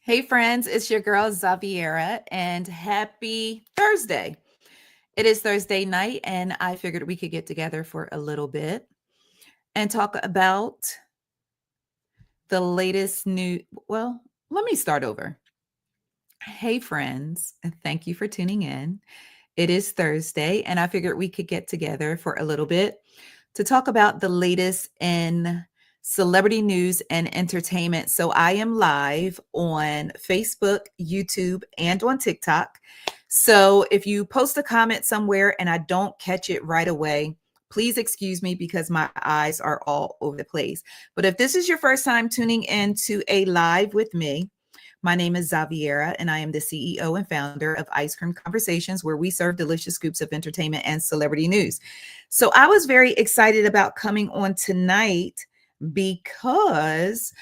Hey, friends, it's your girl Xaviera, and happy Thursday. It is Thursday night, and I figured we could get together for a little bit and talk about the latest new. Well, let me start over. Hey, friends, and thank you for tuning in. It is Thursday, and I figured we could get together for a little bit to talk about the latest in celebrity news and entertainment. So I am live on Facebook, YouTube, and on TikTok. So if you post a comment somewhere and I don't catch it right away, please excuse me because my eyes are all over the place. But if this is your first time tuning in to a live with me, my name is Xaviera, and I am the CEO and founder of Ice Cream Conversations, where we serve delicious scoops of entertainment and celebrity news. So I was very excited about coming on tonight because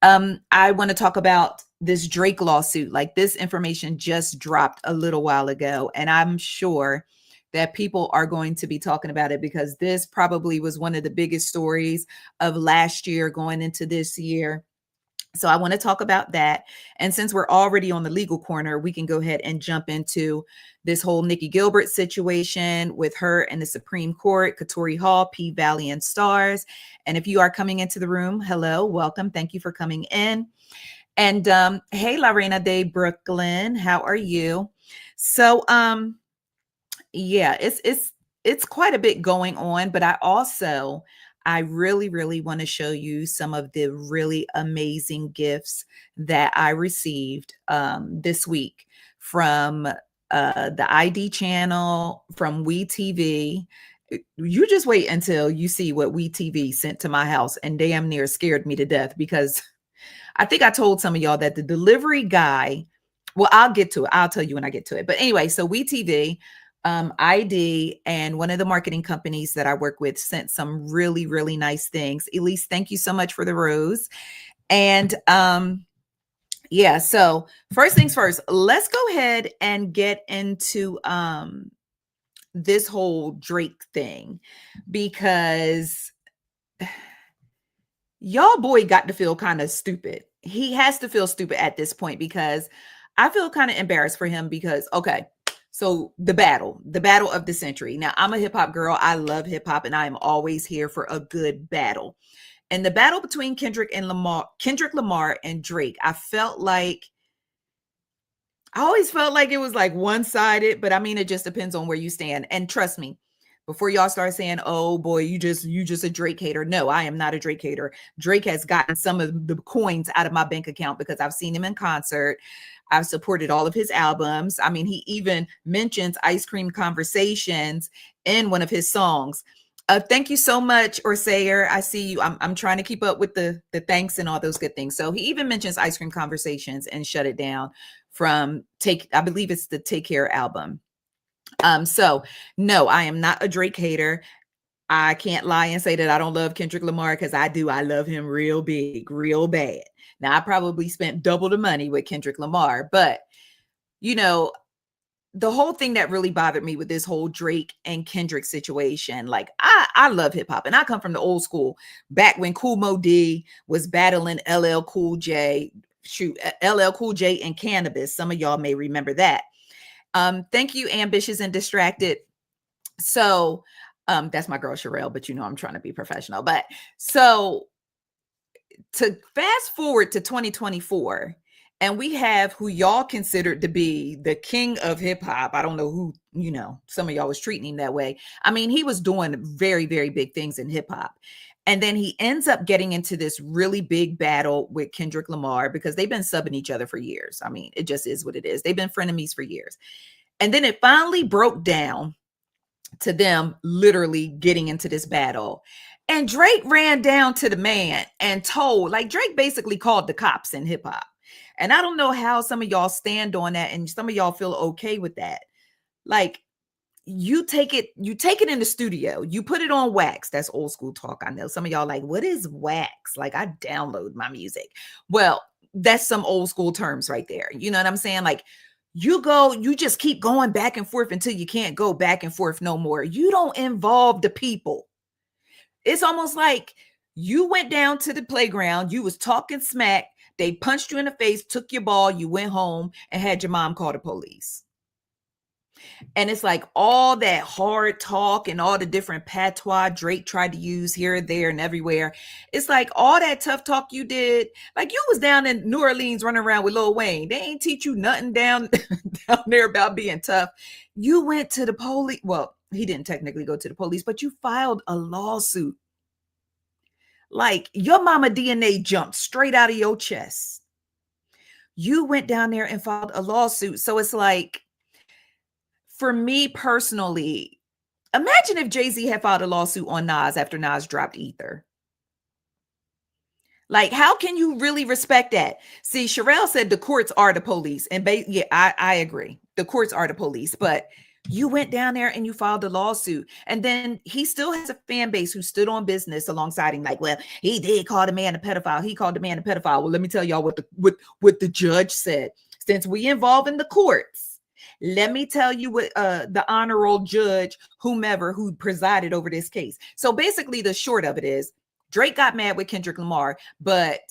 I want to talk about this Drake lawsuit. Like, this information just dropped a little while ago, and I'm sure that people are going to be talking about it because this probably was one of the biggest stories of last year going into this year. So I want to talk about that. And since we're already on the legal corner, we can go ahead and jump into this whole Nikki Gilbert situation with her and the Supreme Court, Katori Hall, P Valley and Stars. And if you are coming into the room, hello, welcome. Thank you for coming in. And hey, Lorena de Brooklyn, how are you? So yeah, it's quite a bit going on, but I really want to show you some of the really amazing gifts that I received this week from the ID channel, from WeTV. You just wait until you see what WeTV sent to my house, and damn near scared me to death because I think I told some of y'all that the delivery guy, well, I'll get to it. I'll tell you when I get to it. But anyway, so WeTV, ID, and one of the marketing companies that I work with sent some really nice things. Elise, thank you so much for the rose. And yeah, so first things first, let's go ahead and get into this whole Drake thing because y'all boy got to feel kind of stupid. He has to feel stupid at this point because I feel kind of embarrassed for him because, okay, so the battle of the century. Now, I'm a hip hop girl. I love hip hop and I am always here for a good battle. And the battle between Kendrick Lamar and Drake, I always felt like it was like one-sided, but I mean, it just depends on where you stand. And trust me, before y'all start saying, "Oh boy, you just a Drake hater." No, I am not a Drake hater. Drake has gotten some of the coins out of my bank account because I've seen him in concert. I've supported all of his albums. I mean, he even mentions Ice Cream Conversations in one of his songs. Thank you so much, Orsayer. I see you. I'm trying to keep up with the thanks and all those good things. So he even mentions Ice Cream Conversations and Shut It Down from I believe it's the Take Care album. So no, I am not a Drake hater. I can't lie and say that I don't love Kendrick Lamar because I do. I love him real big, real bad. Now, I probably spent double the money with Kendrick Lamar, but you know, the whole thing that really bothered me with this whole Drake and Kendrick situation, like I love hip hop and I come from the old school, back when Kool Moe Dee was battling LL Cool J, LL Cool J and Cannabis. Some of y'all may remember that. Thank you, Ambitious and Distracted. So that's my girl Sherelle, but you know I'm trying to be professional. But so to fast forward to 2024, and we have who y'all considered to be the king of hip hop. I don't know who, some of y'all was treating him that way. I mean, he was doing very big things in hip hop. And then he ends up getting into this really big battle with Kendrick Lamar because they've been subbing each other for years. I mean, it just is what it is. They've been frenemies for years. And then it finally broke down to them literally getting into this battle. And Drake ran down to the man and told, like, Drake basically called the cops in hip hop. And I don't know how some of y'all stand on that and some of y'all feel okay with that. Like, you take it in the studio, you put it on wax. That's old school talk. I know some of y'all like, what is wax? Like, I download my music. Well, that's some old school terms right there. You know what I'm saying? Like, you just keep going back and forth until you can't go back and forth no more. You don't involve the people. It's almost like you went down to the playground, you was talking smack, They punched you in the face, took your ball, you went home and had your mom call the police. And it's like all that hard talk and all the different patois Drake tried to use here, there, and everywhere. It's like all that tough talk you did. Like you was down in New Orleans running around with Lil Wayne. They ain't teach you nothing down there about being tough. You went to the police. Well, he didn't technically go to the police, but you filed a lawsuit. Like your mama DNA jumped straight out of your chest. You went down there and filed a lawsuit. So it's like, for me personally, imagine if Jay-Z had filed a lawsuit on Nas after Nas dropped Ether. Like, how can you really respect that? See, Sherelle said the courts are the police. And yeah, I agree. The courts are the police. But you went down there and you filed a lawsuit. And then he still has a fan base who stood on business alongside him. Like, well, he did call the man a pedophile. He called the man a pedophile. Well, let me tell y'all what the judge said. Since we involve in the courts, let me tell you what the honorable judge, whomever who presided over this case. So basically the short of it is Drake got mad with Kendrick Lamar, but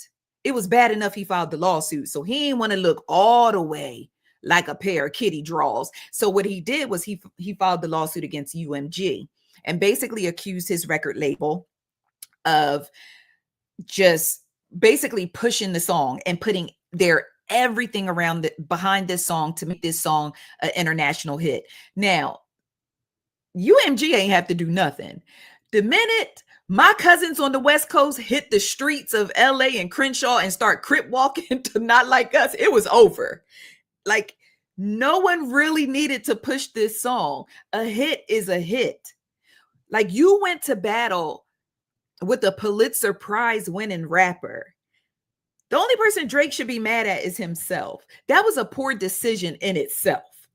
it was bad enough he filed the lawsuit. So he didn't want to look all the way like a pair of kitty draws. So what he did was he filed the lawsuit against UMG and basically accused his record label of just basically pushing the song and putting their everything around behind this song to make this song an international hit. Now, UMG ain't have to do nothing. The minute my cousins on the West Coast hit the streets of LA and Crenshaw and start crip walking to Not Like Us, it was over. Like, no one really needed to push this song. A hit is a hit. Like, you went to battle with a Pulitzer Prize winning rapper. The only person Drake should be mad at is himself. That was a poor decision in itself.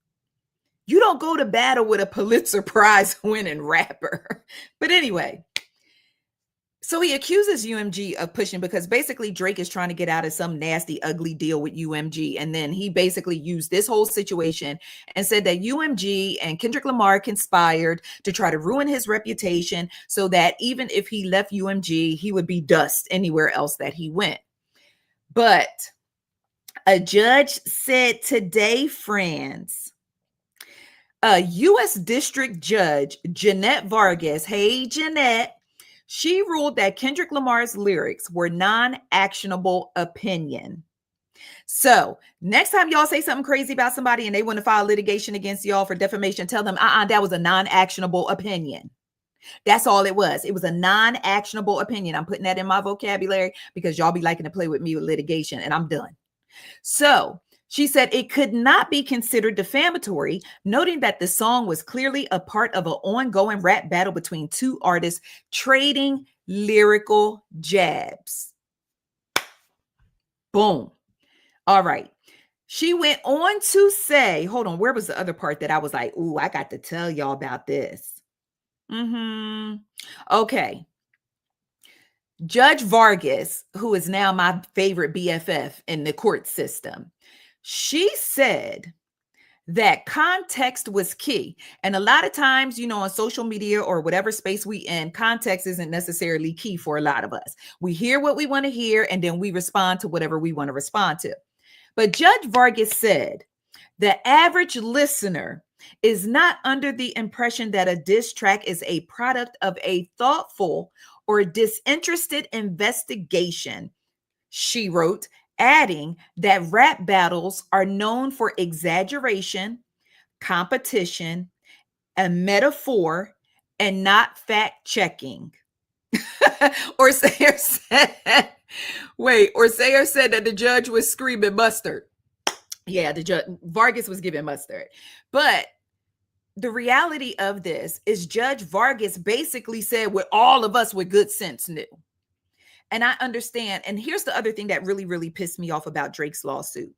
You don't go to battle with a Pulitzer Prize winning rapper. But anyway, so he accuses UMG of pushing because basically Drake is trying to get out of some nasty, ugly deal with UMG. And then he basically used this whole situation and said that UMG and Kendrick Lamar conspired to try to ruin his reputation so that even if he left UMG, he would be dust anywhere else that he went. But a judge said today, friends, a U.S. District Judge, Jeanette Vargas, hey, Jeanette, she ruled that Kendrick Lamar's lyrics were non-actionable opinion. So next time y'all say something crazy about somebody and they want to file litigation against y'all for defamation, tell them, that was a non-actionable opinion. That's all it was. It was a non-actionable opinion. I'm putting that in my vocabulary because y'all be liking to play with me with litigation, and I'm done. So she said it could not be considered defamatory, noting that the song was clearly a part of an ongoing rap battle between two artists trading lyrical jabs. Boom. All right. She went on to say, hold on, where was the other part that I was like, ooh, I got to tell y'all about this. Okay. Judge Vargas, who is now my favorite BFF in the court system, she said that context was key. And a lot of times, on social media or whatever space we in, context isn't necessarily key for a lot of us. We hear what we want to hear, and then we respond to whatever we want to respond to. But Judge Vargas said the average listener is not under the impression that a diss track is a product of a thoughtful or disinterested investigation, she wrote, adding that rap battles are known for exaggeration, competition, a metaphor, and not fact-checking. Or Sayer said that the judge was screaming mustard. Yeah, the judge Vargas was giving mustard. But the reality of this is Judge Vargas basically said what all of us with good sense knew. And I understand. And here's the other thing that really, really pissed me off about Drake's lawsuit.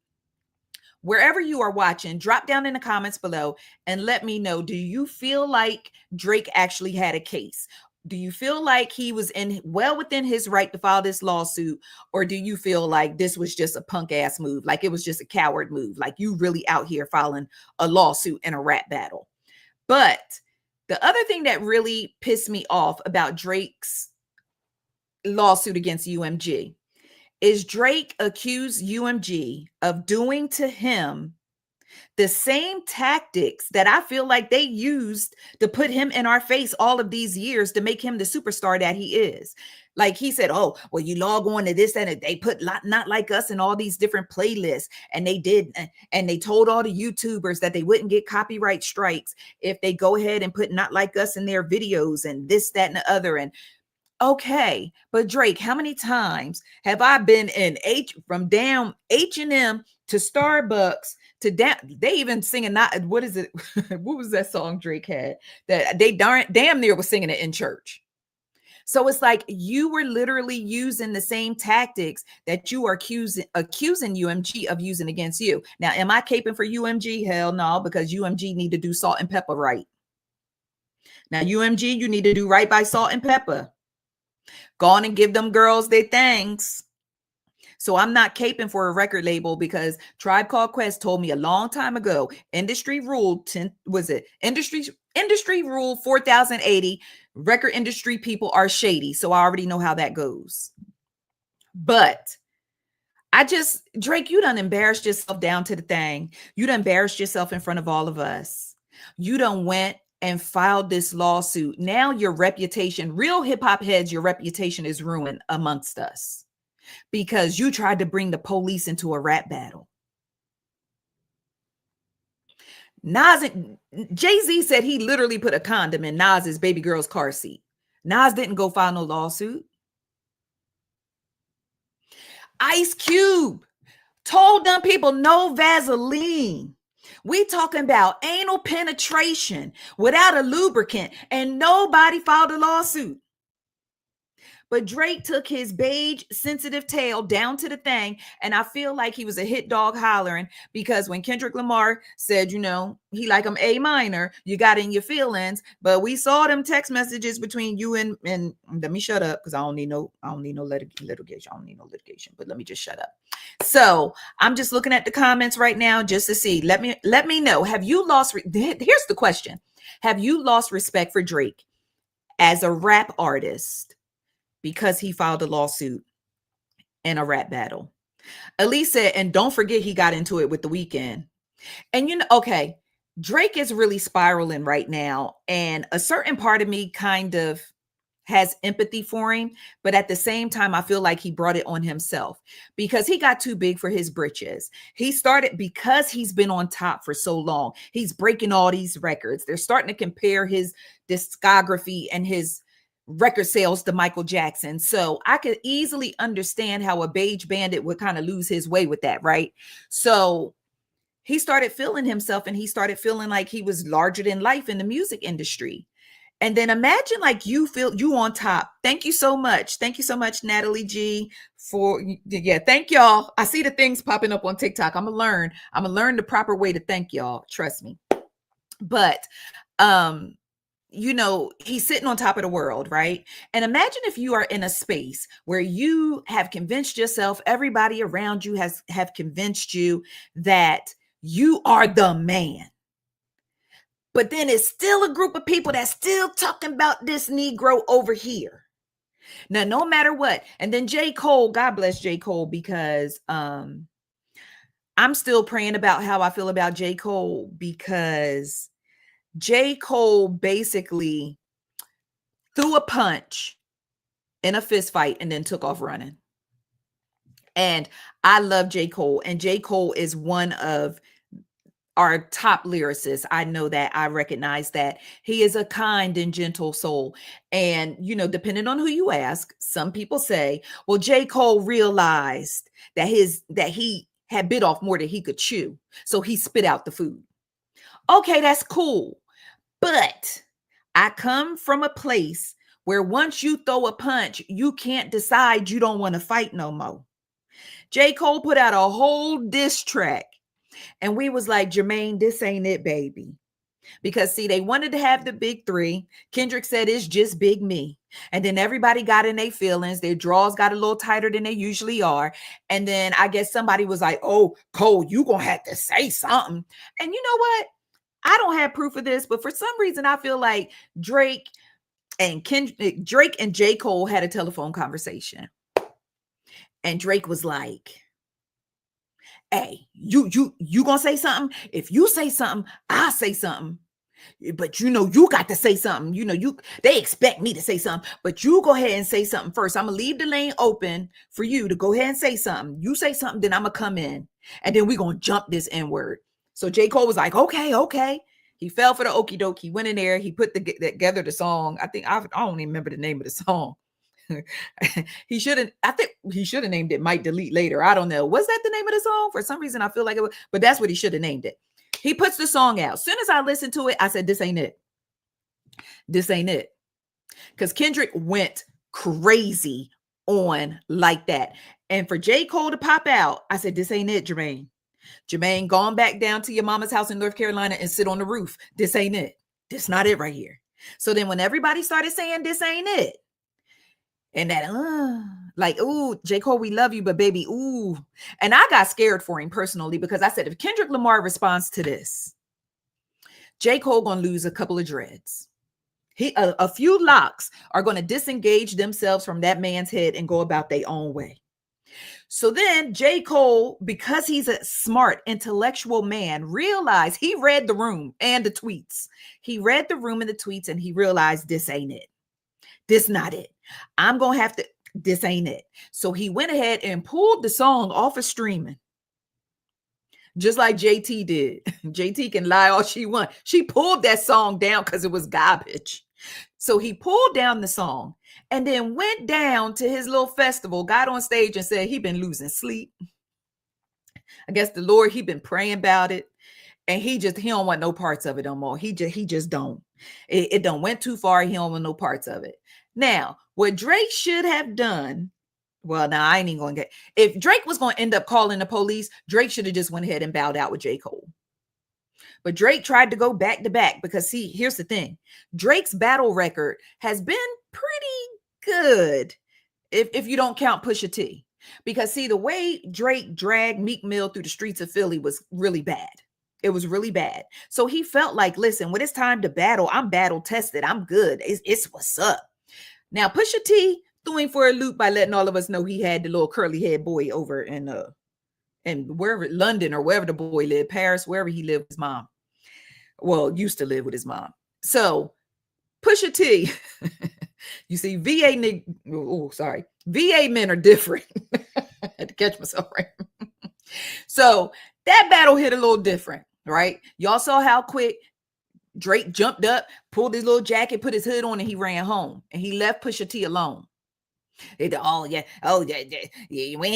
Wherever you are watching, drop down in the comments below and let me know, do you feel like Drake actually had a case? Do you feel like he was well within his right to file this lawsuit? Or do you feel like this was just a punk ass move? Like it was just a coward move? Like you really out here filing a lawsuit in a rap battle? But the other thing that really pissed me off about Drake's lawsuit against UMG is Drake accused UMG of doing to him the same tactics that I feel like they used to put him in our face all of these years to make him the superstar that he is. Like he said, oh, well, you log on to this and they put not like us in all these different playlists. And they did. And they told all the YouTubers that they wouldn't get copyright strikes if they go ahead and put not like us in their videos and this, that, and the other. And okay, but Drake, how many times have I been in from down H&M to Starbucks to down? They even singing not what is it? What was that song Drake had that they damn near was singing it in church? So it's like you were literally using the same tactics that you are accusing UMG of using against you. Now, am I caping for UMG? Hell no, because UMG need to do salt and pepper right. Now, UMG, you need to do right by salt and pepper. Go on and give them girls their things. So I'm not caping for a record label because Tribe Called Quest told me a long time ago, industry rule industry rule 4080, record industry people are shady. So I already know how that goes. But Drake, you done embarrassed yourself down to the thing. You done embarrassed yourself in front of all of us. You done went and filed this lawsuit. Now your reputation, real hip hop heads, your reputation is ruined amongst us because you tried to bring the police into a rap battle. Jay-Z said he literally put a condom in Nas's baby girl's car seat. Nas didn't go file no lawsuit. Ice Cube told them people no Vaseline. We talking about anal penetration without a lubricant, and nobody filed a lawsuit. But Drake took his beige, sensitive tail down to the thing, and I feel like he was a hit dog hollering because when Kendrick Lamar said, you know, he like him A minor, you got in your feelings, but we saw them text messages between you and let me shut up because I don't need no litigation. I don't need no litigation, but let me just shut up. So I'm just looking at the comments right now just to see. Let me know. Have you lost? Here's the question: have you lost respect for Drake as a rap artist because he filed a lawsuit in a rap battle? Elise said, and don't forget he got into it with The Weeknd. And you know, okay, Drake is really spiraling right now, and a certain part of me kind of has empathy for him, but at the same time I feel like he brought it on himself because he got too big for his britches. He started because he's been on top for so long. He's breaking all these records. They're starting to compare his discography and his record sales to Michael Jackson. So I could easily understand how a beige bandit would kind of lose his way with that, right? So he started feeling himself and he started feeling like he was larger than life in the music industry. And then imagine like you feel you on top. Thank you so much. Thank you so much, Natalie G, for thank y'all. I see the things popping up on TikTok. I'm gonna learn the proper way to thank y'all. Trust me. But you know, he's sitting on top of the world, right? And imagine if you are in a space where you have convinced yourself, everybody around you have convinced you that you are the man. But then it's still a group of people that's still talking about this Negro over here. Now, no matter what. And then J. Cole, God bless J. Cole, because I'm still praying about how I feel about J. Cole, because J. Cole basically threw a punch in a fist fight and then took off running. And I love J. Cole. And J. Cole is one of our top lyricists. I know that. I recognize that. He is a kind and gentle soul. And, you know, depending on who you ask, some people say, well, J. Cole realized that he had bit off more than he could chew. So he spit out the food. Okay, that's cool. But I come from a place where once you throw a punch, you can't decide you don't want to fight no more. J. Cole put out a whole diss track. And we was like, Jermaine, this ain't it, baby. Because see, they wanted to have the big three. Kendrick said it's just big me. And then everybody got in their feelings. Their draws got a little tighter than they usually are. And then I guess somebody was like, oh, Cole, you gonna have to say something. And you know what? I don't have proof of this, but for some reason, I feel like Drake and J. Cole had a telephone conversation. And Drake was like, hey, you gonna say something? If you say something, I'll say something. But you got to say something. They expect me to say something, but you go ahead and say something first. I'm gonna leave the lane open for you to go ahead and say something. You say something, then I'm gonna come in, and then we're gonna jump this N-word. So J. Cole was like, okay. He fell for the okie doke. He went in there, he put together the song. I don't even remember the name of the song. I think he should have named it Might Delete Later. I don't know. Was that the name of the song? For some reason, I feel like it was, but that's what he should have named it. He puts the song out. As soon as I listened to it, I said, this ain't it. This ain't it. Because Kendrick went crazy on like that. And for J. Cole to pop out, I said, this ain't it, Jermaine. Jermaine, gone back down to your mama's house in North Carolina and sit on the roof. This ain't it. This not it right here. So then when everybody started saying this ain't it, and that, like, ooh, J. Cole, we love you, but baby, ooh. And I got scared for him personally because I said, if Kendrick Lamar responds to this, J. Cole gonna lose a couple of dreads. A few locks are going to disengage themselves from that man's head and go about their own way. So then J. Cole, because he's a smart, intellectual man, realized he read the room and the tweets. He read the room and the tweets and he realized this ain't it. This not it. I'm going to have to, this ain't it. So he went ahead and pulled the song off of streaming. Just like JT did. JT can lie all she wants. She pulled that song down because it was garbage. So he pulled down the song and then went down to his little festival, got on stage and said he'd been losing sleep. I guess the Lord, he'd been praying about it. And he don't want no parts of it no more. He just don't. It don't went too far. He don't want no parts of it. Now, what Drake should have done, well, now I ain't even going to get, if Drake was going to end up calling the police, Drake should have just went ahead and bowed out with J. Cole. But Drake tried to go back to back because, see, here's the thing. Drake's battle record has been pretty good if you don't count Pusha T. Because, see, the way Drake dragged Meek Mill through the streets of Philly was really bad. It was really bad. So he felt like, listen, when it's time to battle, I'm battle tested. I'm good. It's what's up. Now, Pusha T threw him for a loop by letting all of us know he had the little curly head boy over in wherever, London or wherever the boy lived, Paris, wherever he lived with his mom. Well, used to live with his mom. So Pusha T, you see, VA men are different. I had to catch myself right. So that battle hit a little different, right? Y'all saw how quick Drake jumped up, pulled his little jacket, put his hood on, and he ran home. And he left Pusha T alone. We ain't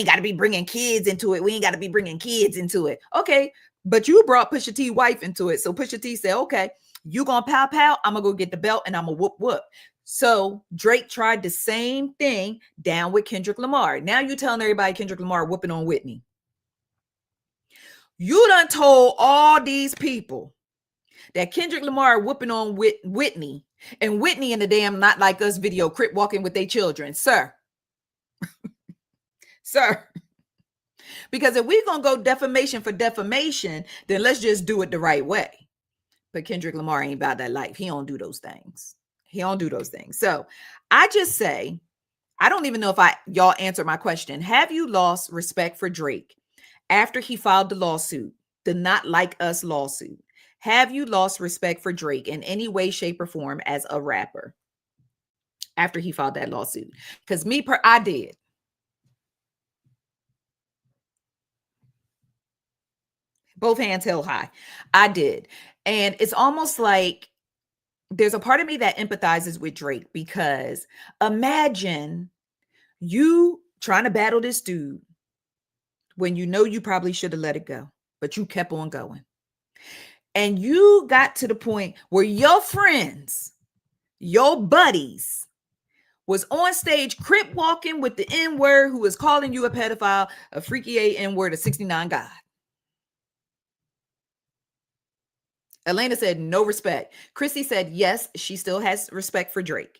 got to be bringing kids into it. Okay, but you brought Pusha T wife into it. So Pusha T said, okay, you gonna pow, I'm gonna go get the belt and I'm gonna whoop. So Drake tried the same thing down with Kendrick Lamar. Now you telling everybody Kendrick Lamar whooping on Whitney. You done told all these people that Kendrick Lamar whooping on Whitney, and Whitney in the damn Not Like Us video crip walking with their children. Sir. Sir. Because if we're going to go defamation for defamation, then let's just do it the right way. But Kendrick Lamar ain't about that life. He don't do those things. So I just say, I don't even know if y'all answered my question. Have you lost respect for Drake after he filed the lawsuit, the Not Like Us lawsuit? Have you lost respect for Drake in any way, shape, or form as a rapper after he filed that lawsuit? Because I did. Both hands held high. I did. And it's almost like there's a part of me that empathizes with Drake, because imagine you trying to battle this dude when you know you probably should have let it go, but you kept on going. And you got to the point where your friends, your buddies, was on stage crip walking with the N-word, who was calling you a pedophile, a freaky A N-word, a 69 God. Elena said no respect. Chrissy said yes, she still has respect for Drake.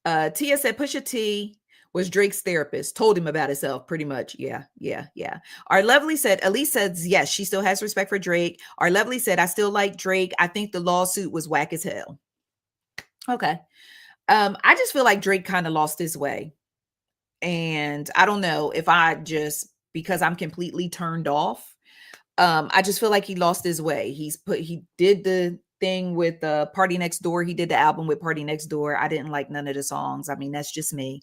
Tia said Pusha T was Drake's therapist, told him about himself, pretty much. Yeah. Our Lovely said, Elise says yes, she still has respect for Drake. Our Lovely said, I still like Drake. I think the lawsuit was whack as hell. Okay. I just feel like Drake kind of lost his way. And I don't know if I just, because I'm completely turned off, I just feel like he lost his way. He did the thing with Party Next Door. He did the album with Party Next Door. I didn't like none of the songs. I mean, that's just me.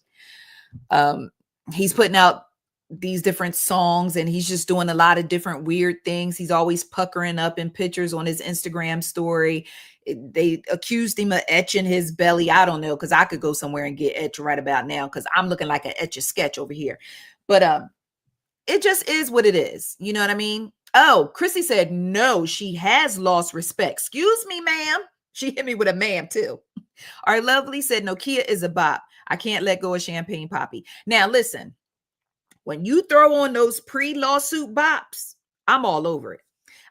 Um, he's putting out these different songs and he's just doing a lot of different weird things. He's always puckering up in pictures on his Instagram story. They accused him of etching his belly. I don't know, because I could go somewhere and get etched right about now because I'm looking like an etch a sketch over here. But it just is what it is. You know what I mean? Oh, Chrissy said, no, she has lost respect. Excuse me, ma'am. She hit me with a ma'am too. Our lovely said, Nokia is a bop. I can't let go of Champagne Poppy. Now, listen, when you throw on those pre-lawsuit bops, I'm all over it.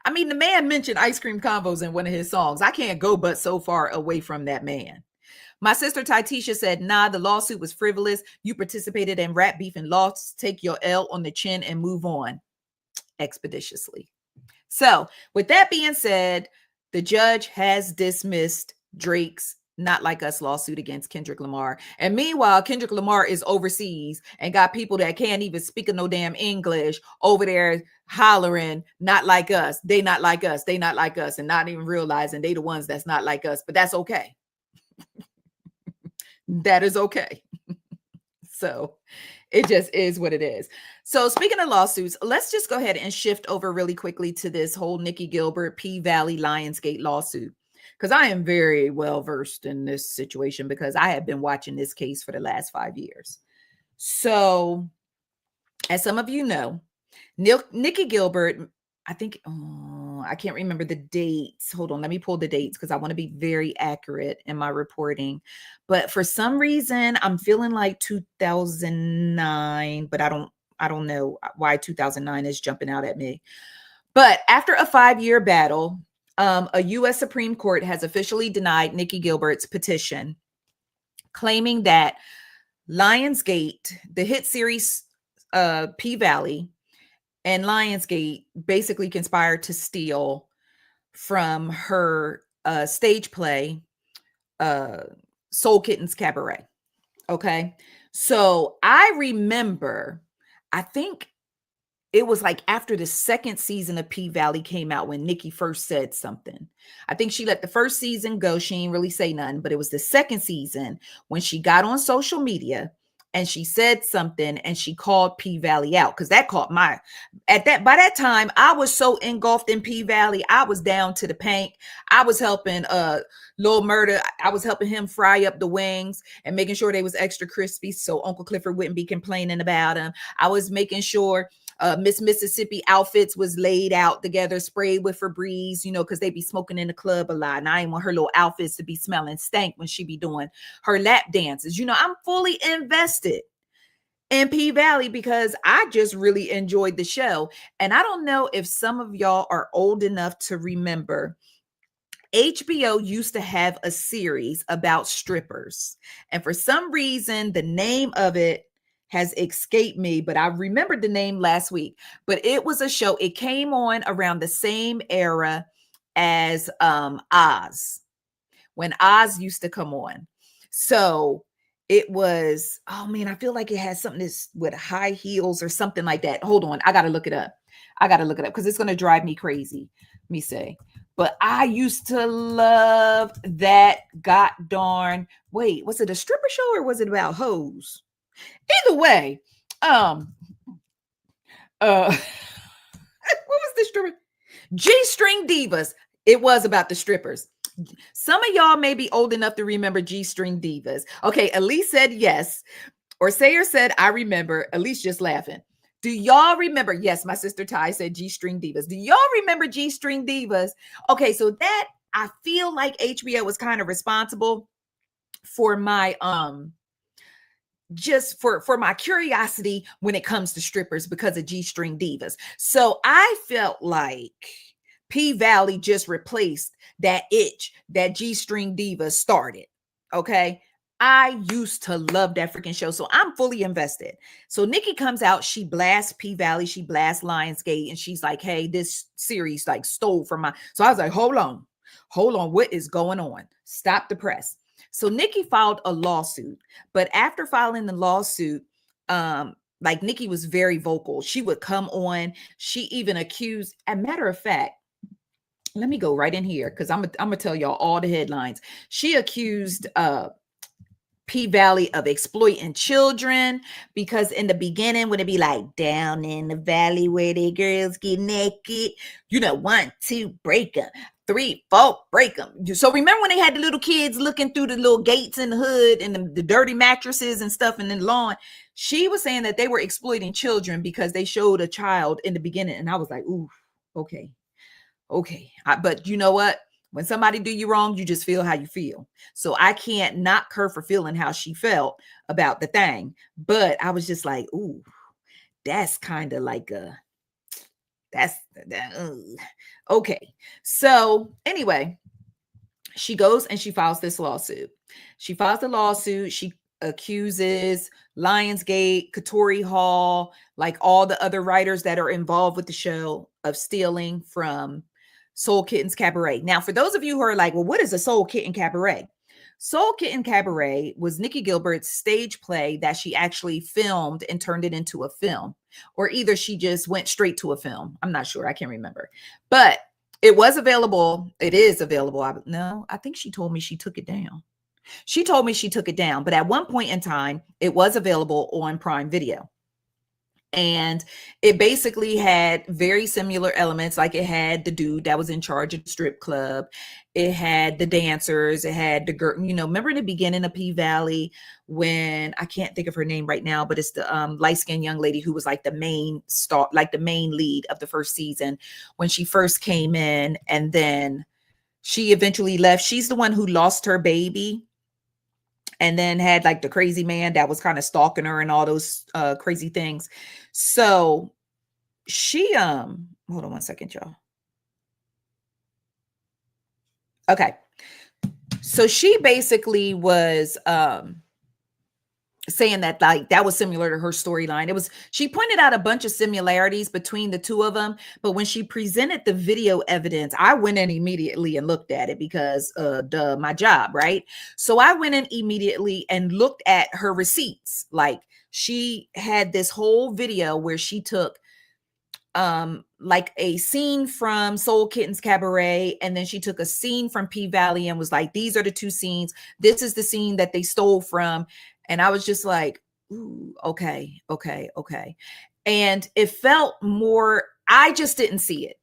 I mean, the man mentioned ice cream combos in one of his songs. I can't go but so far away from that man. My sister Titisha said, nah, the lawsuit was frivolous. You participated in rap beef and lost. Take your L on the chin and move on expeditiously. So with that being said, the judge has dismissed Drake's Not Like Us lawsuit against Kendrick Lamar. And meanwhile, Kendrick Lamar is overseas and got people that can't even speak no damn English over there hollering, not like us. They not like us. They not like us. And not even realizing they the ones that's not like us. But that's okay. That is okay. So it just is what it is. So speaking of lawsuits, let's just go ahead and shift over really quickly to this whole Nikki Gilbert P Valley Lionsgate lawsuit, because I am very well versed in this situation because I have been watching this case for the last 5 years. So as some of you know, Nikki Gilbert, I think, I can't remember the dates. Hold on, let me pull the dates because I want to be very accurate in my reporting. But for some reason, I'm feeling like 2009, but I don't know why 2009 is jumping out at me. But after a 5-year battle, a U.S. Supreme Court has officially denied Nikki Gilbert's petition, claiming that Lionsgate, the hit series P Valley, and Lionsgate basically conspired to steal from her stage play, Soul Kittens Cabaret. Okay. So I remember, I think it was like after the second season of P Valley came out when Nikki first said something. I think she let the first season go. She didn't really say nothing, but it was the second season when she got on social media and she said something and she called P Valley out, because that caught my, by that time I was so engulfed in P Valley, I was down to the paint. I was helping Lil Murder, I was helping him fry up the wings and making sure they was extra crispy so Uncle Clifford wouldn't be complaining about them. I was making sure Miss Mississippi outfits was laid out together, sprayed with Febreze, because they be smoking in the club a lot. And I ain't want her little outfits to be smelling stank when she be doing her lap dances. I'm fully invested in P Valley because I just really enjoyed the show. And I don't know if some of y'all are old enough to remember, HBO used to have a series about strippers. And for some reason, the name of it has escaped me, but I remembered the name last week. But it was a show. It came on around the same era as Oz, when Oz used to come on. So it was, oh man, I feel like it has something with high heels or something like that. Hold on, I got to look it up. Because it's going to drive me crazy. Let me say. But I used to love that god darn, wait, was it a stripper show or was it about hoes? Either way, what was the stripper? G-String Divas. It was about the strippers. Some of y'all may be old enough to remember G-String Divas. Okay, Elise said yes. Or Sayer said, I remember. Elise just laughing. Do y'all remember? Yes, my sister Ty said G-String Divas. Do y'all remember G-String Divas? Okay, so that, I feel like HBO was kind of responsible for my just for my curiosity when it comes to strippers because of G-String Divas. So I felt like P Valley just replaced that itch that G-String Divas started. Okay. I used to love that freaking show. So I'm fully invested. So Nikki comes out, she blasts P Valley, she blasts Lionsgate, and she's like, hey, this series like stole from my. So I was like, hold on, what is going on? Stop the press. So Nikki filed a lawsuit, but after filing the lawsuit, like Nikki was very vocal. She would come on. She even accused, a matter of fact, let me go right in here because I'm gonna tell y'all all the headlines. She accused P Valley of exploiting children because in the beginning, when it be like down in the valley where the girls get naked, 1, 2, break them. 3, 4, break them. So remember when they had the little kids looking through the little gates in the hood and the dirty mattresses and stuff in the lawn? She was saying that they were exploiting children because they showed a child in the beginning. And I was like, ooh, okay. But you know what? When somebody do you wrong, you just feel how you feel. So I can't knock her for feeling how she felt about the thing. But I was just like, ooh, that's kind of like okay. So anyway, she goes and she files this lawsuit. She files the lawsuit. She accuses Lionsgate, Katori Hall, like all the other writers that are involved with the show of stealing from Soul Kittens Cabaret. Now, for those of you who are like, well, what is a Soul Kitten Cabaret? Soul Kitten Cabaret was Nikki Gilbert's stage play that she actually filmed and turned it into a film, or either she just went straight to a film. I'm not sure. I can't remember. But it was available. It is available. I think she told me she took it down. She told me she took it down, but at one point in time, it was available on Prime Video. And it basically had very similar elements. Like it had the dude that was in charge of the strip club. It had the dancers. It had the girl, remember in the beginning of P Valley when I can't think of her name right now, but it's the light-skinned young lady who was like the main star, like the main lead of the first season when she first came in. And then she eventually left. She's the one who lost her baby and then had like the crazy man that was kind of stalking her and all those crazy things. So she hold on one second, y'all. Okay. So she basically was saying that like that was similar to her storyline. She pointed out a bunch of similarities between the two of them, but when she presented the video evidence, I went in immediately and looked at it because my job, right? So I went in immediately and looked at her receipts. Like she had this whole video where she took like a scene from Soul Kittens Cabaret, and then she took a scene from P Valley and was like, these are the two scenes. This is the scene that they stole from. And I was just like, ooh, okay. And it felt more, I just didn't see it.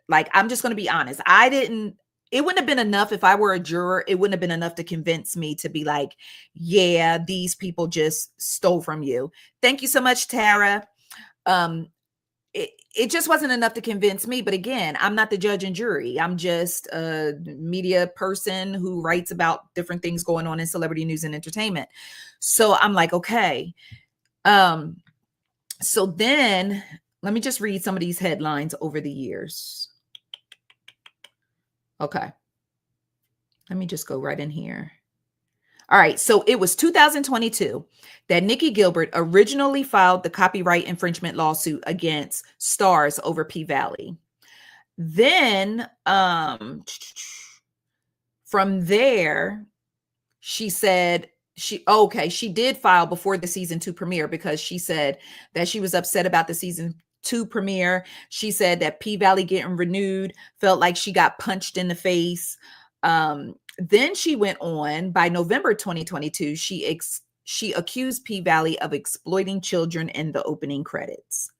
Like, I'm just going to be honest. It wouldn't have been enough if I were a juror. It wouldn't have been enough to convince me to be like, yeah, these people just stole from you. Thank you so much, Tara. It just wasn't enough to convince me. But again, I'm not the judge and jury. I'm just a media person who writes about different things going on in celebrity news and entertainment. So I'm like, okay. So then let me just read some of these headlines over the years. Okay. Let me just go right in here. All right, so it was 2022 that Nikki Gilbert originally filed the copyright infringement lawsuit against Starz over P Valley. Then from there, she said she did file before the season 2 premiere because she said that she was upset about the season 2 premiere. She said that P Valley getting renewed felt like she got punched in the face. Then she went on. By November 2022, she accused P Valley of exploiting children in the opening credits.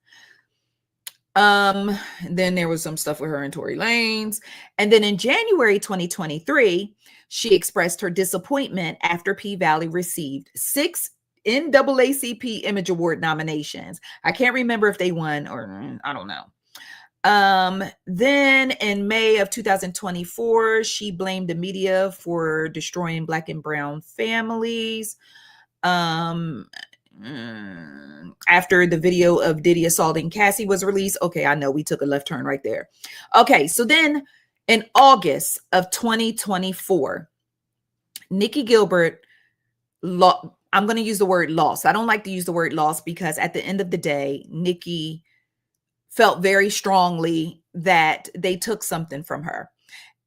Then there was some stuff with her and Tory Lanez. And then in January 2023, she expressed her disappointment after P Valley received 6 NAACP Image Award nominations. I can't remember if they won or I don't know. Then in May of 2024, she blamed the media for destroying Black and brown families. After the video of Diddy assaulting Cassie was released. Okay, I know we took a left turn right there. Okay, so then in August of 2024, Nikki Gilbert, I'm going to use the word lost. I don't like to use the word lost because at the end of the day, Nikki felt very strongly that they took something from her.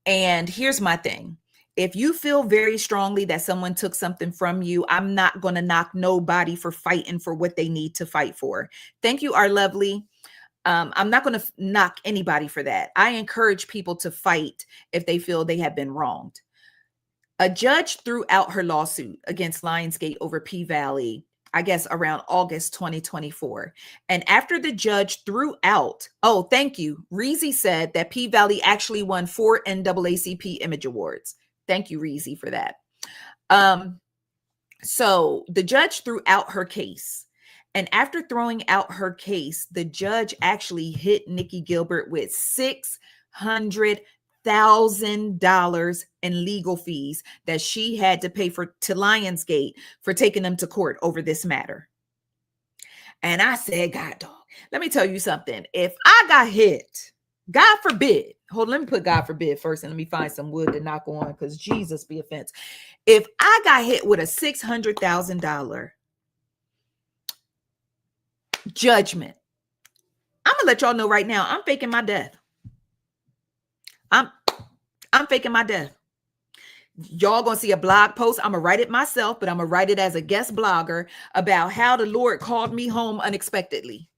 And here's my thing. If you feel very strongly that someone took something from you, I'm not going to knock nobody for fighting for what they need to fight for. Thank you, our lovely. I'm not going to knock anybody for that. I encourage people to fight if they feel they have been wronged. A judge threw out her lawsuit against Lionsgate over P-Valley, I guess around August 2024. And after the judge threw out, oh, thank you. Reezy said that P-Valley actually won 4 NAACP Image Awards. Thank you, Reezy, for that. So the judge threw out her case. And after throwing out her case, the judge actually hit Nikki Gilbert with $600,000 in legal fees that she had to pay to Lionsgate for taking them to court over this matter. And I said, God, dog, let me tell you something. If I got hit, God forbid, hold on, let me put God forbid first and let me find some wood to knock on because Jesus be offense. If I got hit with a $600,000 judgment, I'm gonna let y'all know right now, I'm faking my death. I'm faking my death. Y'all gonna see a blog post. I'm gonna write it myself, but I'm gonna write it as a guest blogger about how the Lord called me home unexpectedly.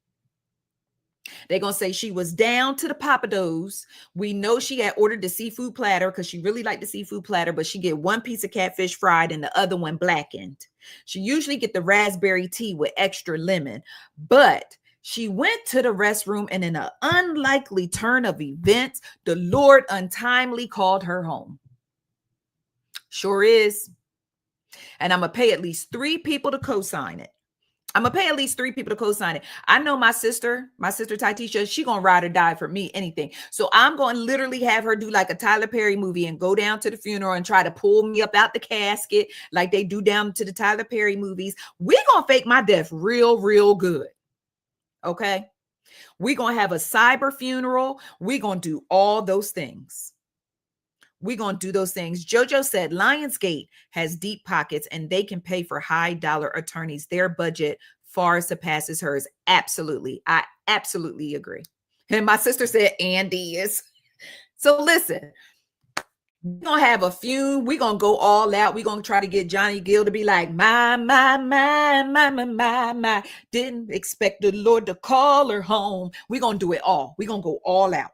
They're gonna say she was down to the Papados. We know she had ordered the seafood platter because she really liked the seafood platter, but she get one piece of catfish fried and the other one blackened. She usually get the raspberry tea with extra lemon, but she went to the restroom and in an unlikely turn of events, the Lord untimely called her home. Sure is. And I'm gonna pay at least 3 people to co-sign it. I'm gonna pay at least 3 people to co-sign it. I know my sister Tatisha, she gonna ride or die for me, anything. So I'm going to literally have her do like a Tyler Perry movie and go down to the funeral and try to pull me up out the casket like they do down to the Tyler Perry movies. We're gonna fake my death real good. Okay. We're gonna have a cyber funeral. We're gonna do all those things. We're going to do those things. JoJo said Lionsgate has deep pockets and they can pay for high dollar attorneys. Their budget far surpasses hers. Absolutely. I absolutely agree. And my sister said, Andy is. So listen, we're going to have a few. We're going to go all out. We're going to try to get Johnny Gill to be like, my. Didn't expect the Lord to call her home. We're going to do it all. We're going to go all out.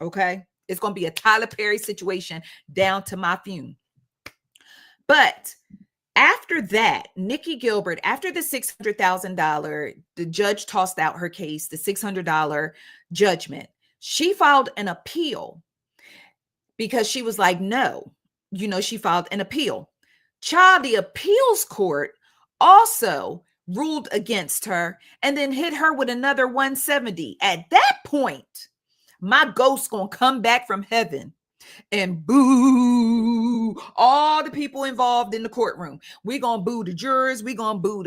Okay. It's going to be a Tyler Perry situation down to my fume. But after that, Nikki Gilbert, after the $600,000, the judge tossed out her case, the $600 judgment. She filed an appeal because she was like, no, she filed an appeal. Child, the appeals court also ruled against her and then hit her with another 170. At that point, my ghost gonna come back from heaven and boo all the people involved in the courtroom. We're gonna boo the jurors. We're gonna boo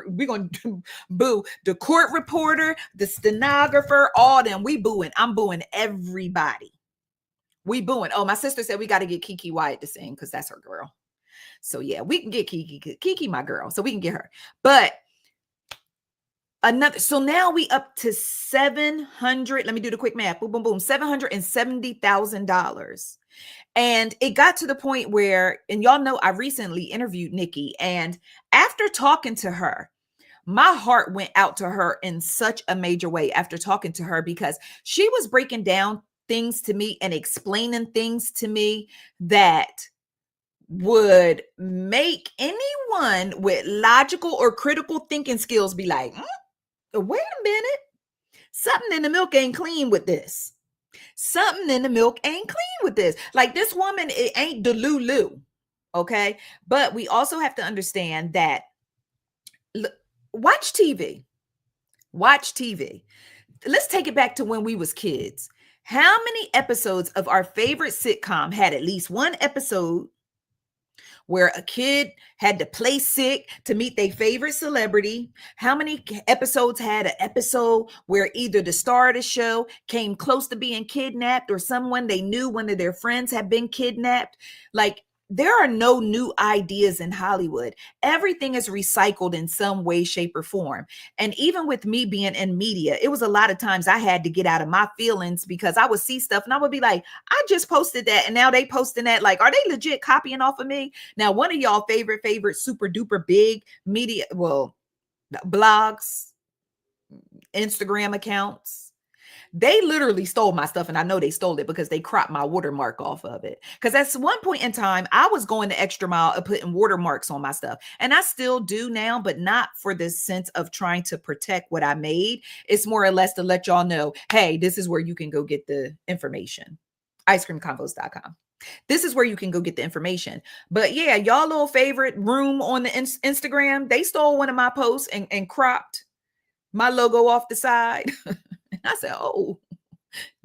we're gonna boo the court reporter, the stenographer, all them. We booing. I'm booing everybody. We booing. Oh, my sister said we got to get Kiki Wyatt to sing because that's her girl. So yeah, we can get Kiki, my girl. So we can get her. But so now we up to 700. Let me do the quick math. Boom, boom, boom. $770,000. And it got to the point where, and y'all know, I recently interviewed Nikki, and after talking to her, my heart went out to her in such a major way after talking to her, because she was breaking down things to me and explaining things to me that would make anyone with logical or critical thinking skills be like, wait a minute, something in the milk ain't clean with this. Something in the milk ain't clean with this. Like, this woman, it ain't the Lulu. Okay. But we also have to understand that watch TV. Let's take it back to when we was kids. How many episodes of our favorite sitcom had at least one episode where a kid had to play sick to meet their favorite celebrity? How many episodes had an episode where either the star of the show came close to being kidnapped or someone they knew, one of their friends, had been kidnapped? Like, there are no new ideas in Hollywood. Everything is recycled in some way, shape, or form. And even with me being in media, it was a lot of times I had to get out of my feelings because I would see stuff and I would be like, I just posted that and now they posting that. Like, are they legit copying off of me? Now, one of y'all favorite super duper big media, well, blogs, Instagram accounts, they literally stole my stuff, and I know they stole it because they cropped my watermark off of it. Because at one point in time, I was going the extra mile of putting watermarks on my stuff, and I still do now, but not for this sense of trying to protect what I made. It's more or less to let y'all know, hey, this is where you can go get the information. icecreamconvos.com. This is where you can go get the information. But yeah, y'all little favorite room on the Instagram, they stole one of my posts and cropped my logo off the side. And I said, oh,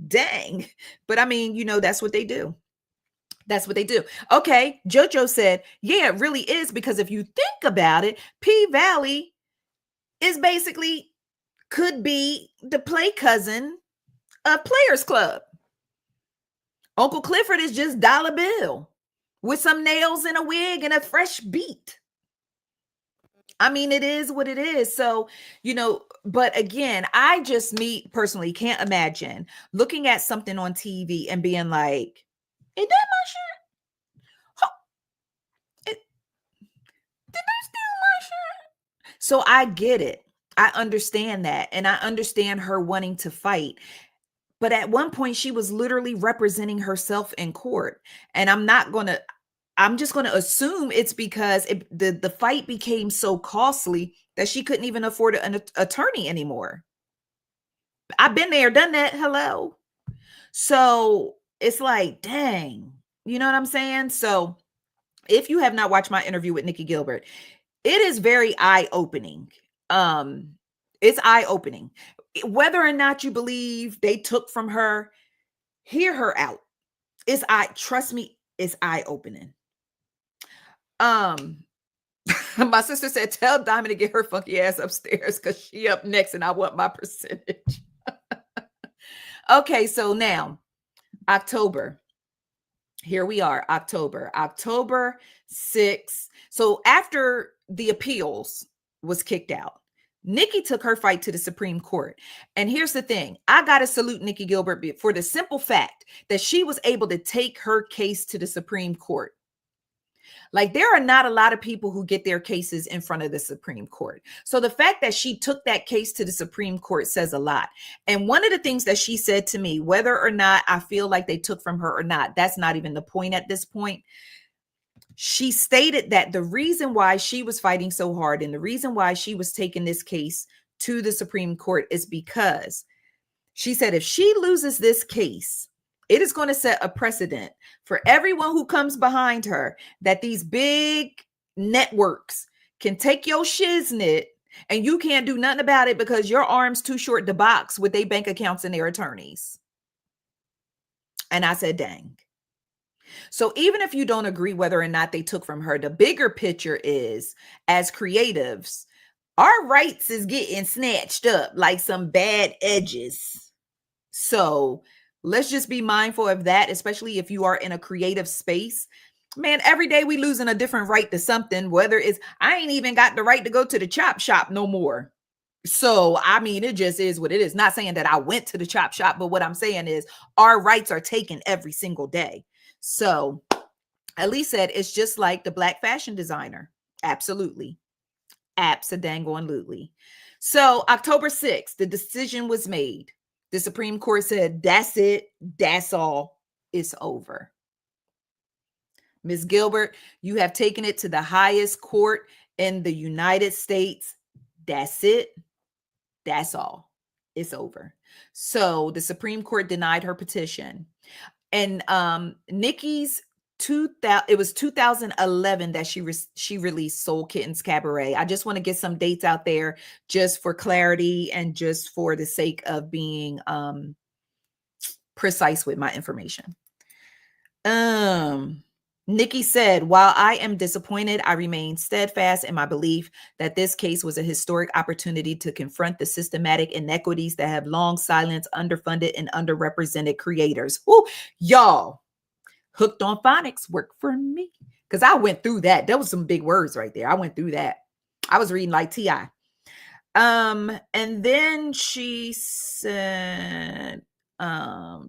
dang. But I mean, that's what they do. That's what they do. Okay. JoJo said, yeah, it really is. Because if you think about it, P Valley is basically could be the play cousin of Players Club. Uncle Clifford is just Dollar Bill with some nails and a wig and a fresh beat. I mean, it is what it is. So, but again, me personally can't imagine looking at something on TV and being like, is that my shirt? Oh, did they steal my shirt? So I get it. I understand that. And I understand her wanting to fight. But at one point, she was literally representing herself in court. And I'm just going to assume it's because the fight became so costly that she couldn't even afford an attorney anymore. I've been there, done that. Hello. So it's like, dang, you know what I'm saying? So if you have not watched my interview with Nikki Gilbert, it is very eye-opening. It's eye-opening. Whether or not you believe they took from her, hear her out. Trust me, it's eye-opening. My sister said, tell Diamond to get her funky ass upstairs because she up next and I want my percentage. Okay, so now October. Here we are, October 6th. So after the appeals was kicked out, Nikki took her fight to the Supreme Court. And here's the thing. I got to salute Nikki Gilbert for the simple fact that she was able to take her case to the Supreme Court. Like, there are not a lot of people who get their cases in front of the Supreme Court. So the fact that she took that case to the Supreme Court says a lot. And one of the things that she said to me, whether or not I feel like they took from her or not, that's not even the point at this point. She stated that the reason why she was fighting so hard and the reason why she was taking this case to the Supreme Court is because she said if she loses this case, it is going to set a precedent for everyone who comes behind her that these big networks can take your shiznit and you can't do nothing about it because your arm's too short to box with their bank accounts and their attorneys. And I said, dang. So even if you don't agree whether or not they took from her, the bigger picture is, as creatives, our rights is getting snatched up like some bad edges. So let's just be mindful of that, especially if you are in a creative space. Man, every day we losing a different right to something, whether it's, I ain't even got the right to go to the chop shop no more. So, I mean, it just is what it is. Not saying that I went to the chop shop, but what I'm saying is our rights are taken every single day. So Elise said, it's just like the black fashion designer. Absolutely. Abso-dang-on-lutely. So October 6th, the decision was made. The Supreme Court said, that's it. That's all. It's over. Ms. Gilbert, you have taken it to the highest court in the United States. That's it. That's all. It's over. So the Supreme Court denied her petition. And Nikki's it was 2011 that she released Soul Kittens Cabaret. I just want to get some dates out there just for clarity and just for the sake of being precise with my information. Nikki said, while I am disappointed, I remain steadfast in my belief that this case was a historic opportunity to confront the systematic inequities that have long silenced underfunded and underrepresented creators. Ooh, y'all, Hooked on phonics worked for me. Because I went through that. There was some big words right there. I went through that. I was reading like T.I. And then she said, for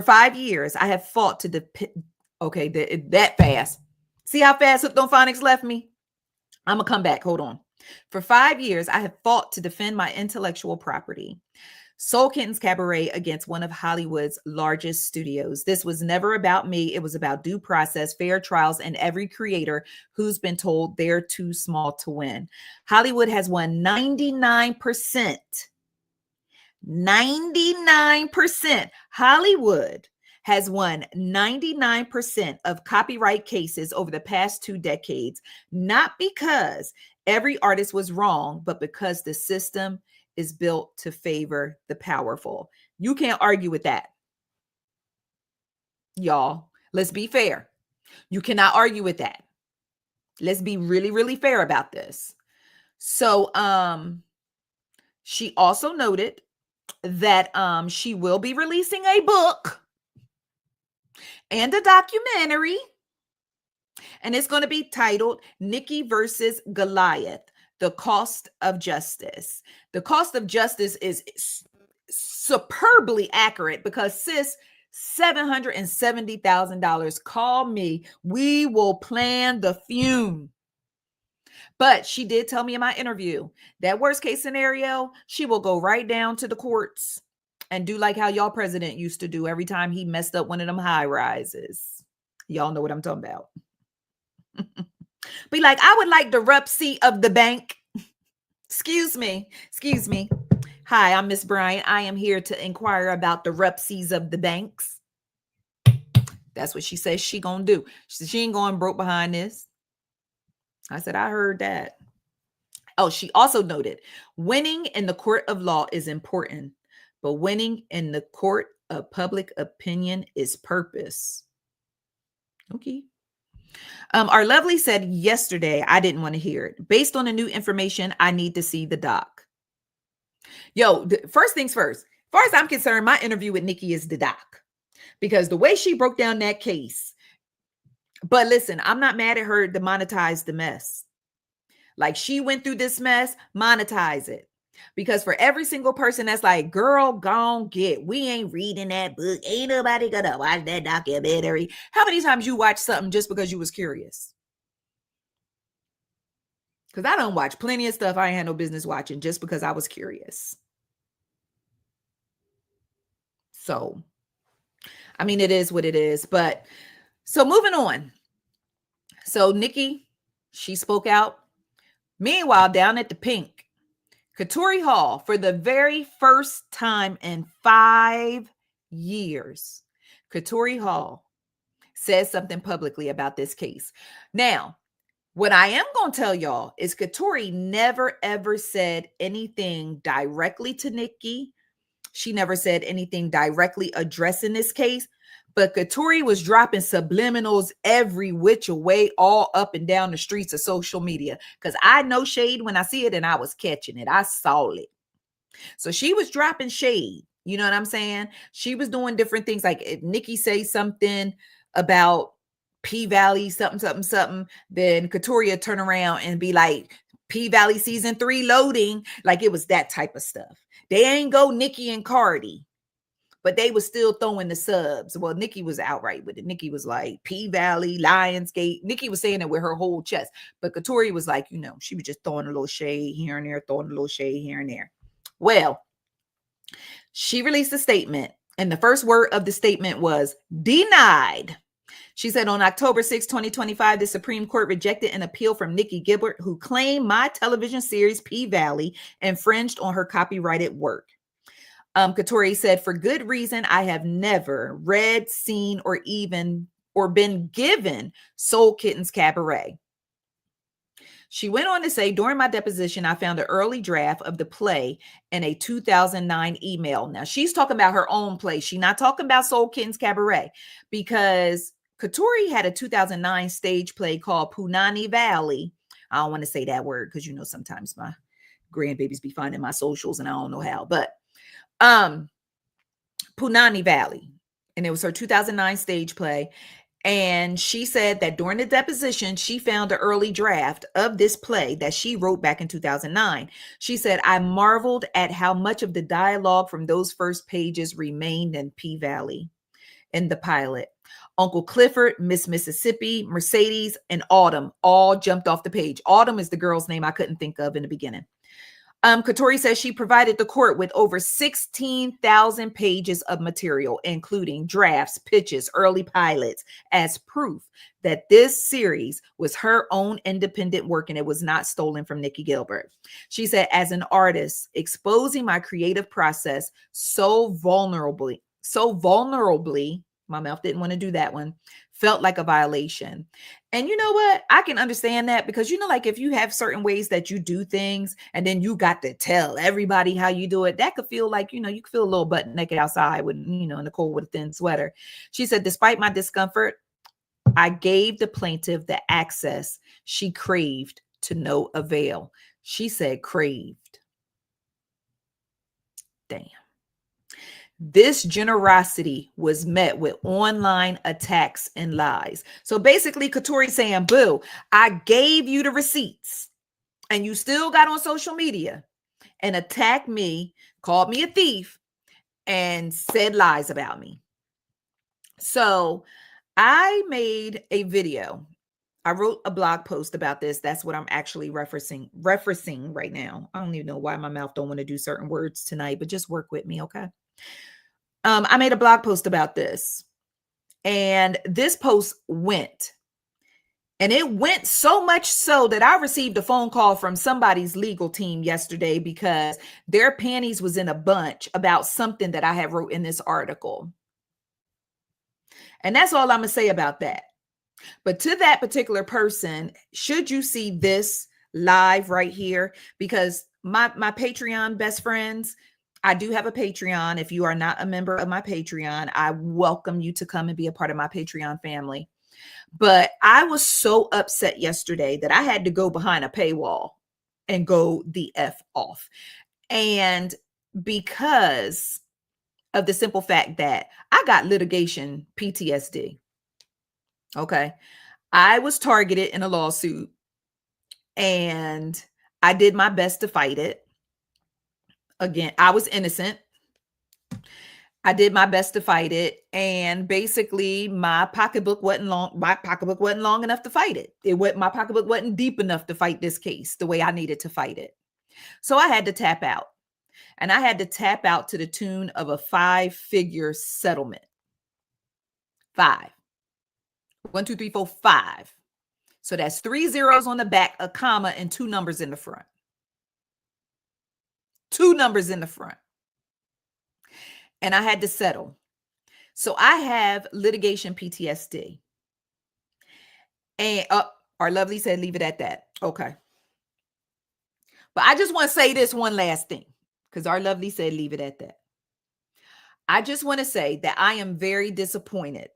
5 years, I have fought to okay, that fast. See how fast Hooked on Phonics left me? I'm gonna come back. Hold on. For 5 years, I have fought to defend my intellectual property. Soul Kittens Cabaret against one of Hollywood's largest studios. This was never about me. It was about due process, fair trials, and every creator who's been told they're too small to win. Hollywood has won 99%. 99%. Hollywood has won 99% of copyright cases over the past 2 decades, not because every artist was wrong, but because the system is built to favor the powerful. You can't argue with that. Y'all, let's be fair. You cannot argue with that. Let's be really, really fair about this. So, she also noted that she will be releasing a book and a documentary, and it's going to be titled Nikki versus Goliath: The Cost of Justice. The cost of justice is superbly accurate because sis, $770,000. Call me. We will plan the fume. But she did tell me in my interview that worst case scenario, she will go right down to the courts and do like how y'all president used to do every time he messed up one of them high rises. Y'all know what I'm talking about. Be like, I would like the rupsy of the bank. Excuse me. Hi, I'm Miss Bryant. I am here to inquire about the rupsies of the banks. That's what she says she gonna do. She ain't going broke behind this. I said, I heard that. Oh, she also noted, winning in the court of law is important, but winning in the court of public opinion is purpose. Okay. Our lovely said yesterday, I didn't want to hear it. Based on the new information, I need to see the doc. Yo, first things first. As far as I'm concerned, my interview with Nikki is the doc. Because the way she broke down that case. But listen, I'm not mad at her to monetize the mess. Like, she went through this mess, monetize it. Because for every single person that's like, girl, gon' get, we ain't reading that book. Ain't nobody gonna watch that documentary. How many times you watch something just because you was curious? Because I don't watch plenty of stuff I ain't had no business watching just because I was curious. So, I mean, it is what it is. But so moving on. So Nikki, she spoke out. Meanwhile, down at the Pink, Katori Hall, for the very first time in 5 years, Katori Hall says something publicly about this case. Now, what I am going to tell y'all is Katori never, ever said anything directly to Nikki. She never said anything directly addressing this case. But Katori was dropping subliminals every which way, all up and down the streets of social media. Because I know shade when I see it, and I was catching it. I saw it. So she was dropping shade. You know what I'm saying? She was doing different things. Like if Nikki says something about P-Valley, something, then Katori would turn around and be like, P-Valley season 3 loading. Like it was that type of stuff. They ain't go Nikki and Cardi. But they were still throwing the subs. Well, Nikki was outright with it. Nikki was like, P-Valley, Lionsgate. Nikki was saying it with her whole chest. But Katori was like, you know, she was just throwing a little shade here and there, throwing a little shade here and there. Well, she released a statement. And the first word of the statement was denied. She said on October 6, 2025, the Supreme Court rejected an appeal from Nikki Gibbert, who claimed my television series P-Valley infringed on her copyrighted work. Katori said, for good reason, I have never read, seen, or been given Soul Kittens Cabaret. She went on to say, during my deposition, I found an early draft of the play in a 2009 email. Now, she's talking about her own play. She's not talking about Soul Kittens Cabaret, because Katori had a 2009 stage play called Punani Valley. I don't want to say that word because, you know, sometimes my grandbabies be finding my socials and I don't know how, but Punani Valley. and it was her 2009 stage play. And she said that during the deposition, she found an early draft of this play that she wrote back in 2009. She said, I marveled at how much of the dialogue from those first pages remained in P Valley in the pilot. Uncle Clifford, Miss Mississippi, Mercedes, and Autumn all jumped off the page. Autumn is the girl's name I couldn't think of in the beginning. Katori says she provided the court with over 16,000 pages of material, including drafts, pitches, early pilots, as proof that this series was her own independent work and it was not stolen from Nikki Gilbert. She said, as an artist, exposing my creative process so vulnerably, my mouth didn't want to do that one, felt like a violation. And you know what? I can understand that because, like if you have certain ways that you do things and then you got to tell everybody how you do it, that could feel like, you could feel a little butt naked outside with, in the cold with a thin sweater. She said, despite my discomfort, I gave the plaintiff the access she craved to no avail. She said craved. Damn. This generosity was met with online attacks and lies. So basically, Katori saying, boo, I gave you the receipts and you still got on social media and attacked me, called me a thief, and said lies about me. So I made a video. I wrote a blog post about this. That's what I'm actually referencing right now. I don't even know why my mouth don't want to do certain words tonight, but just work with me, okay? I made a blog post about this, and this post went. And it went so much so that I received a phone call from somebody's legal team yesterday because their panties was in a bunch about something that I had wrote in this article. And that's all I'm going to say about that. But to that particular person, should you see this live right here, because my Patreon best friends, I do have a Patreon. If you are not a member of my Patreon, I welcome you to come and be a part of my Patreon family. But I was so upset yesterday that I had to go behind a paywall and go the F off. And because of the simple fact that I got litigation PTSD. Okay. I was targeted in a lawsuit and I did my best to fight it. Again, I was innocent. I did my best to fight it. And basically my pocketbook wasn't long. My pocketbook wasn't long enough to fight it. My pocketbook wasn't deep enough to fight this case the way I needed to fight it. So I had to tap out. And I had to tap out to the tune of a 5-figure settlement. 5. 1, 2, 3, 4, 5. So that's 3 zeros on the back, a comma, and 2 numbers in the front. 2 numbers in the front. And I had to settle. So I have litigation PTSD. And our lovely said, leave it at that. Okay. But I just want to say this one last thing, because our lovely said, leave it at that. I just want to say that I am very disappointed.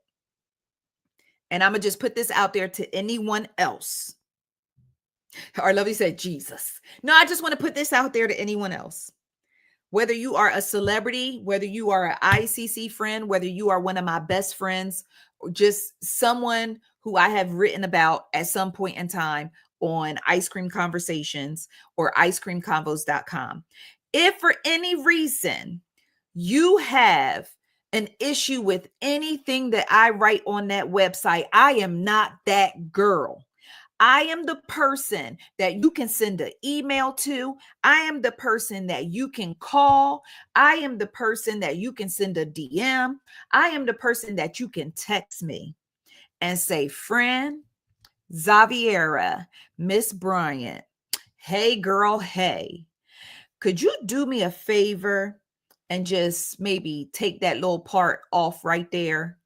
And I'm going to just put this out there to anyone else. Our lovely said, Jesus. No, I just want to put this out there to anyone else. Whether you are a celebrity, whether you are an ICC friend, whether you are one of my best friends, or just someone who I have written about at some point in time on Ice Cream Conversations or icecreamconvos.com. If for any reason you have an issue with anything that I write on that website, I am not that girl. I am the person that you can send an email to. I am the person that you can call. I am the person that you can send a DM. I am the person that you can text me and say, friend, Xaviera, Miss Bryant, hey girl, hey, could you do me a favor and just maybe take that little part off right there?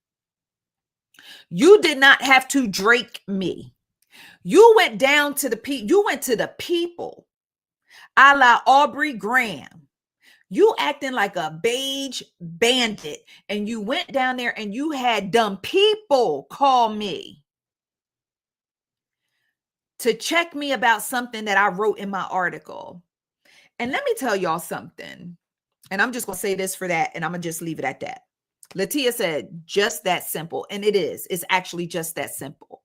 You did not have to Drake me. You went down to you went to the people, a la Aubrey Graham. You acting like a beige bandit, and you went down there and you had dumb people call me to check me about something that I wrote in my article. And let me tell y'all something, and I'm just going to say this for that, and I'm going to just leave it at that. Latia said, just that simple. And it is. It's actually just that simple.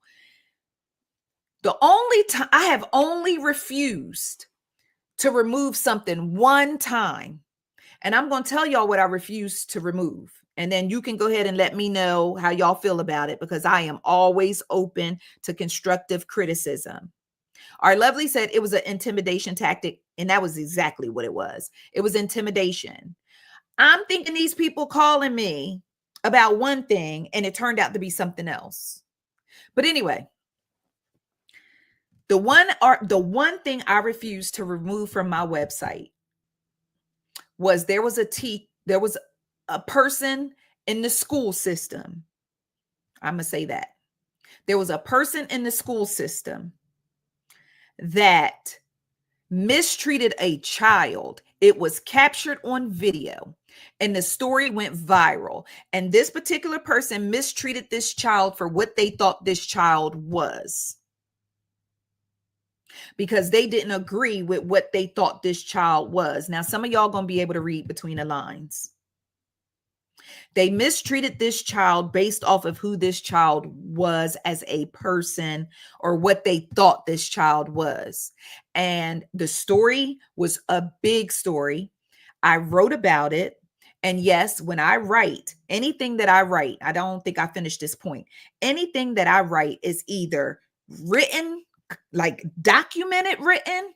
The only time I have only refused to remove something one time. And I'm going to tell y'all what I refuse to remove. And then you can go ahead and let me know how y'all feel about it, because I am always open to constructive criticism. Our Lovely said it was an intimidation tactic. And that was exactly what it was. It was intimidation. I'm thinking these people calling me about one thing and it turned out to be something else. But anyway, the one thing I refused to remove from my website was there was a person in the school system. I'm going to say that. There was a person in the school system that mistreated a child. It was captured on video and the story went viral. And this particular person mistreated this child for what they thought this child was, because they didn't agree with what they thought this child was. Now, some of y'all going to be able to read between the lines. They mistreated this child based off of who this child was as a person, or what they thought this child was. And the story was a big story. I wrote about it. And yes, when I write, anything that I write, I don't think I finished this point. Anything that I write is either written, like documented written,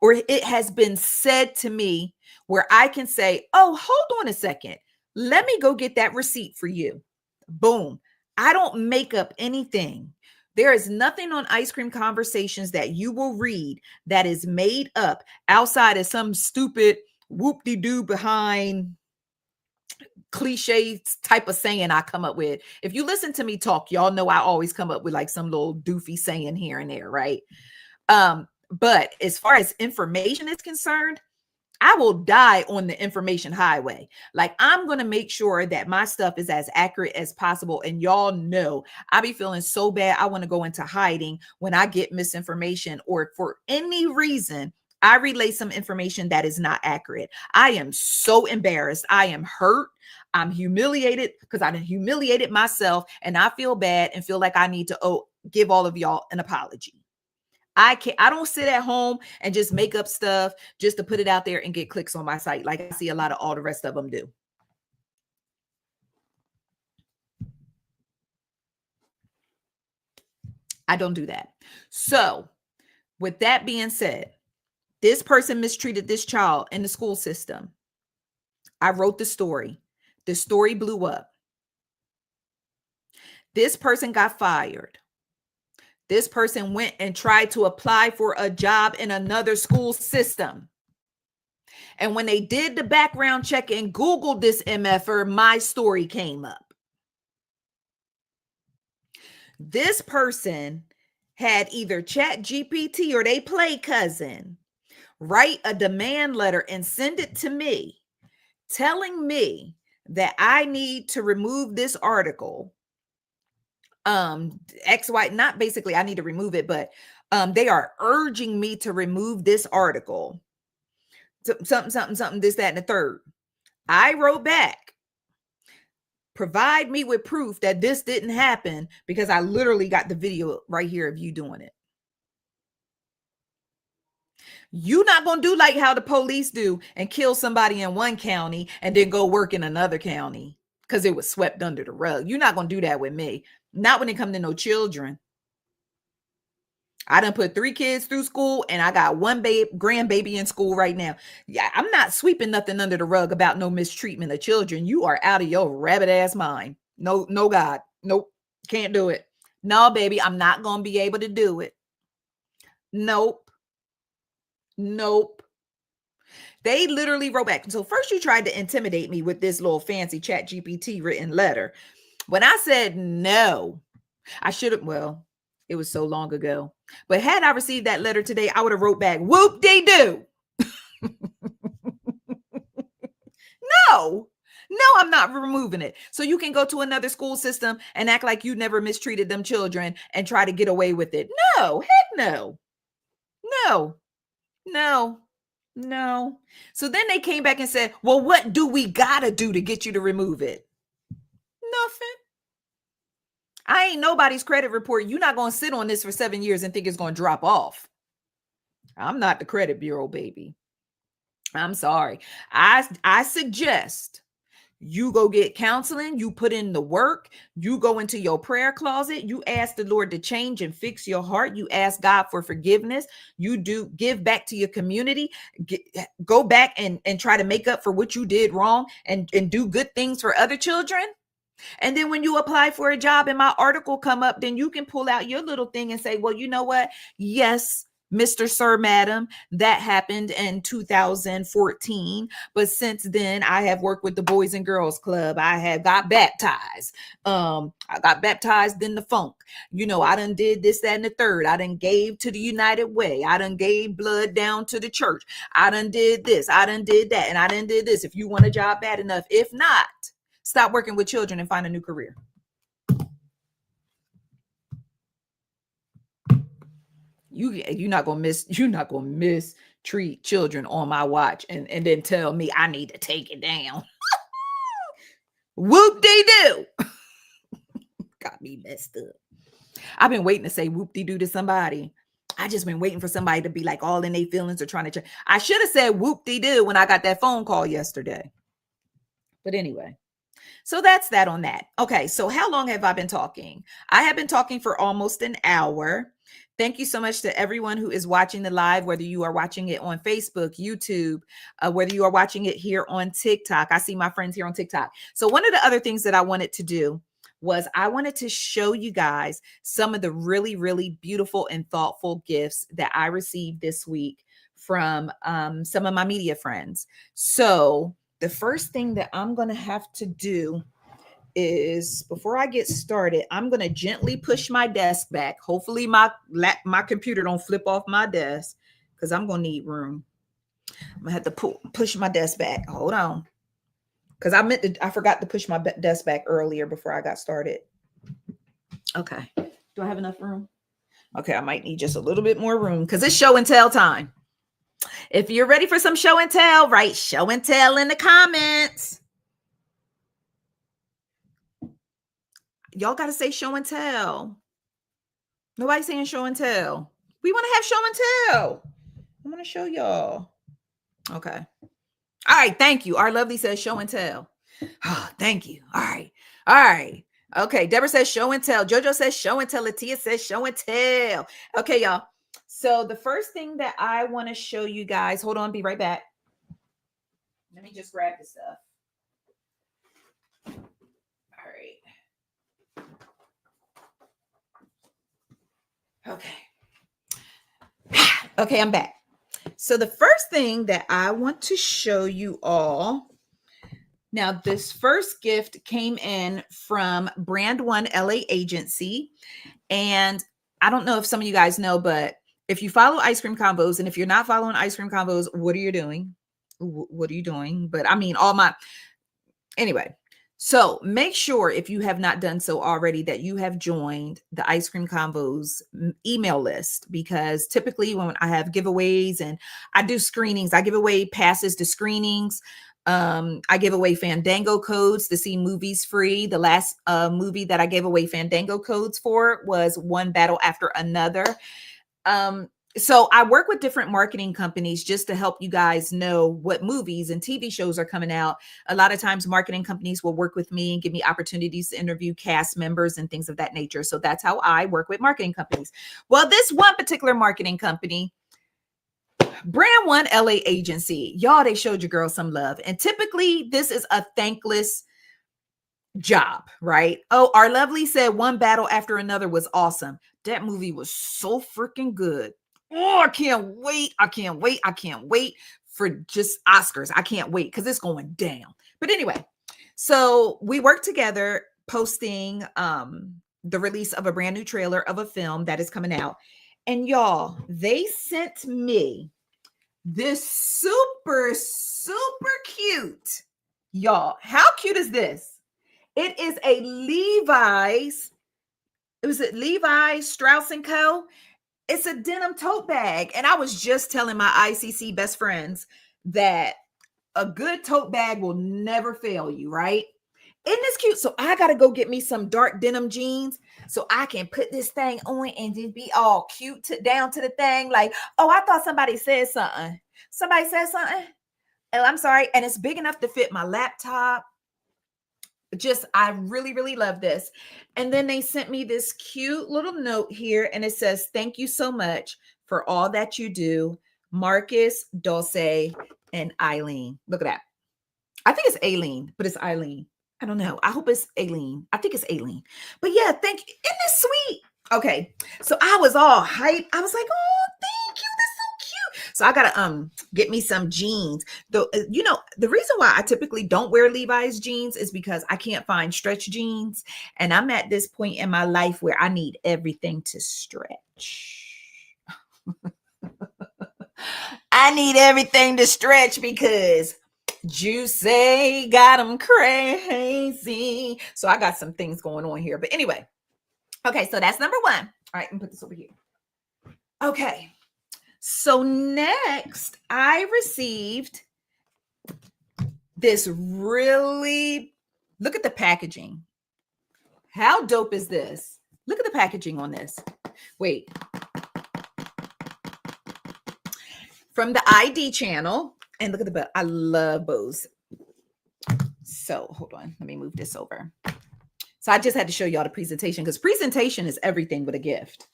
or it has been said to me where I can say, oh, hold on a second. Let me go get that receipt for you. Boom. I don't make up anything. There is nothing on Ice Cream Conversations that you will read that is made up outside of some stupid whoop-de-doo behind cliche type of saying I come up with. If you listen to me talk, y'all know I always come up with like some little doofy saying here and there, right? But as far as information is concerned, I will die on the information highway. Like, I'm going to make sure that my stuff is as accurate as possible. And y'all know I be feeling so bad. I want to go into hiding when I get misinformation, or for any reason, I relay some information that is not accurate. I am so embarrassed. I am hurt. I'm humiliated because I humiliated myself, and I feel bad and feel like I need to give all of y'all an apology. I don't sit at home and just make up stuff just to put it out there and get clicks on my site, like I see a lot of all the rest of them do. I don't do that. So with that being said, this person mistreated this child in the school system. I wrote the story. The story blew up. This person got fired. This person went and tried to apply for a job in another school system. And when they did the background check and Googled this MFer, my story came up. This person had either ChatGPT or they play cousin write a demand letter and send it to me, telling me that I need to remove this article. XY, not basically I need to remove it, but they are urging me to remove this article. Something, this, that, and the third. I wrote back, provide me with proof that this didn't happen, because I literally got the video right here of you doing it. You're not going to do like how the police do and kill somebody in one county and then go work in another county because it was swept under the rug. You're not going to do that with me. Not when it comes to no children. I done put 3 kids through school and I got one grandbaby in school right now. Yeah, I'm not sweeping nothing under the rug about no mistreatment of children. You are out of your rabbit ass mind. No, God. Nope. Can't do it. No, baby, I'm not going to be able to do it. Nope. They literally wrote back. So first you tried to intimidate me with this little fancy ChatGPT written letter. When I said no, I should have, well, it was so long ago. But had I received that letter today, I would have wrote back, whoop-de-doo. No, I'm not removing it. So you can go to another school system and act like you never mistreated them children and try to get away with it. No, heck no. So then they came back and said, well, what do we got to do to get you to remove it? I ain't nobody's credit report. You're not going to sit on this for 7 years and think it's going to drop off. I'm not the credit bureau, baby. I'm sorry. I suggest you go get counseling, you put in the work, you go into your prayer closet, you ask the Lord to change and fix your heart, you ask God for forgiveness, you do give back to your community, go back and try to make up for what you did wrong and do good things for other children. And then when you apply for a job and my article come up, then you can pull out your little thing and say, well, you know what? Yes, Mr. Sir, Madam, that happened in 2014. But since then, I have worked with the Boys and Girls Club. I have got baptized. I got baptized in the funk. You know, I done did this, that, and the third. I done gave to the United Way. I done gave blood down to the church. I done did this. I done did that. And I done did this. If you want a job bad enough, if not, stop working with children and find a new career. You're not gonna mistreat children on my watch and then tell me I need to take it down. Whoop-de-doo. Got me messed up. I've been waiting to say whoop-de-doo to somebody. I just been waiting for somebody to be like all in their feelings or trying to I should have said whoop-de-doo when I got that phone call yesterday. But anyway. So that's that on that. Okay, so how long have I been talking? I have been talking for almost an hour. Thank you so much to everyone who is watching the live, whether you are watching it on Facebook, YouTube, whether you are watching it here on TikTok. I see my friends here on TikTok. So one of the other things that I wanted to do was I wanted to show you guys some of the really, really beautiful and thoughtful gifts that I received this week from some of my media friends. So the first thing that I'm going to have to do is, before I get started, I'm going to gently push my desk back. Hopefully my computer don't flip off my desk because I'm going to need room. I'm going to have to push my desk back. Hold on. Because I forgot to push my desk back earlier before I got started. Okay. Do I have enough room? Okay, I might need just a little bit more room because it's show and tell time. If you're ready for some show and tell, write show and tell in the comments. Y'all got to say show and tell. Nobody's saying show and tell. We want to have show and tell. I'm going to show y'all. Okay. All right. Thank you. Our lovely says show and tell. Oh, thank you. All right. All right. Okay. Deborah says show and tell. JoJo says show and tell. Latia says show and tell. Okay, y'all. So the first thing that I want to show you guys, hold on, be right back. Let me just grab this stuff. All right. Okay. Okay, I'm back. So the first thing that I want to show you all, now this first gift came in from Brand One LA Agency. And I don't know if some of you guys know, but if you follow Ice Cream Combos, and if you're not following Ice Cream Combos, what are you doing? What are you doing? But I mean, anyway. So make sure, if you have not done so already, that you have joined the Ice Cream Combos email list, because typically when I have giveaways and I do screenings, I give away passes to screenings. I give away Fandango codes to see movies free. The last movie that I gave away Fandango codes for was One Battle After Another. So I work with different marketing companies just to help you guys know what movies and TV shows are coming out. A lot of times marketing companies will work with me and give me opportunities to interview cast members and things of that nature. So that's how I work with marketing companies. Well, this one particular marketing company, Brand One LA Agency, y'all, they showed your girl some love. And typically this is a thankless job, right? Oh, our lovely said One Battle After Another was awesome. That movie was so freaking good. Oh, I can't wait. I can't wait. I can't wait for just Oscars. I can't wait because it's going down. But anyway, so we worked together posting the release of a brand new trailer of a film that is coming out. And y'all, they sent me this super, super cute. Y'all, how cute is this? It is a Levi's. Was it Levi's Strauss & Co.? It's a denim tote bag. And I was just telling my ICC best friends that a good tote bag will never fail you, right? Isn't this cute? So I gotta go get me some dark denim jeans so I can put this thing on and just be all cute down to the thing. Like, oh, I thought somebody said something. Somebody said something. Oh, I'm sorry. And it's big enough to fit my laptop. Just, I really, really love this. And then they sent me this cute little note here, and it says, "Thank you so much for all that you do, Marcus, Dulce, and Eileen." Look at that. I think it's Aileen, but it's Eileen. I don't know. I hope it's Aileen. I think it's Aileen. But yeah, thank you. Isn't this sweet? Okay. So I was all hyped. I was like, oh, thank you. That's so cute. So I gotta get me some jeans. Though the reason why I typically don't wear Levi's jeans is because I can't find stretch jeans. And I'm at this point in my life where I need everything to stretch. I need everything to stretch because Juicy got them crazy. So I got some things going on here. But anyway, okay, so that's number one. All right, let me put this over here. Okay, so next I received this really, look at the packaging. How dope is this? Look at the packaging on this. Wait. From the ID channel. And look at the bow. I love bows. So hold on. Let me move this over. So I just had to show y'all the presentation because presentation is everything with a gift.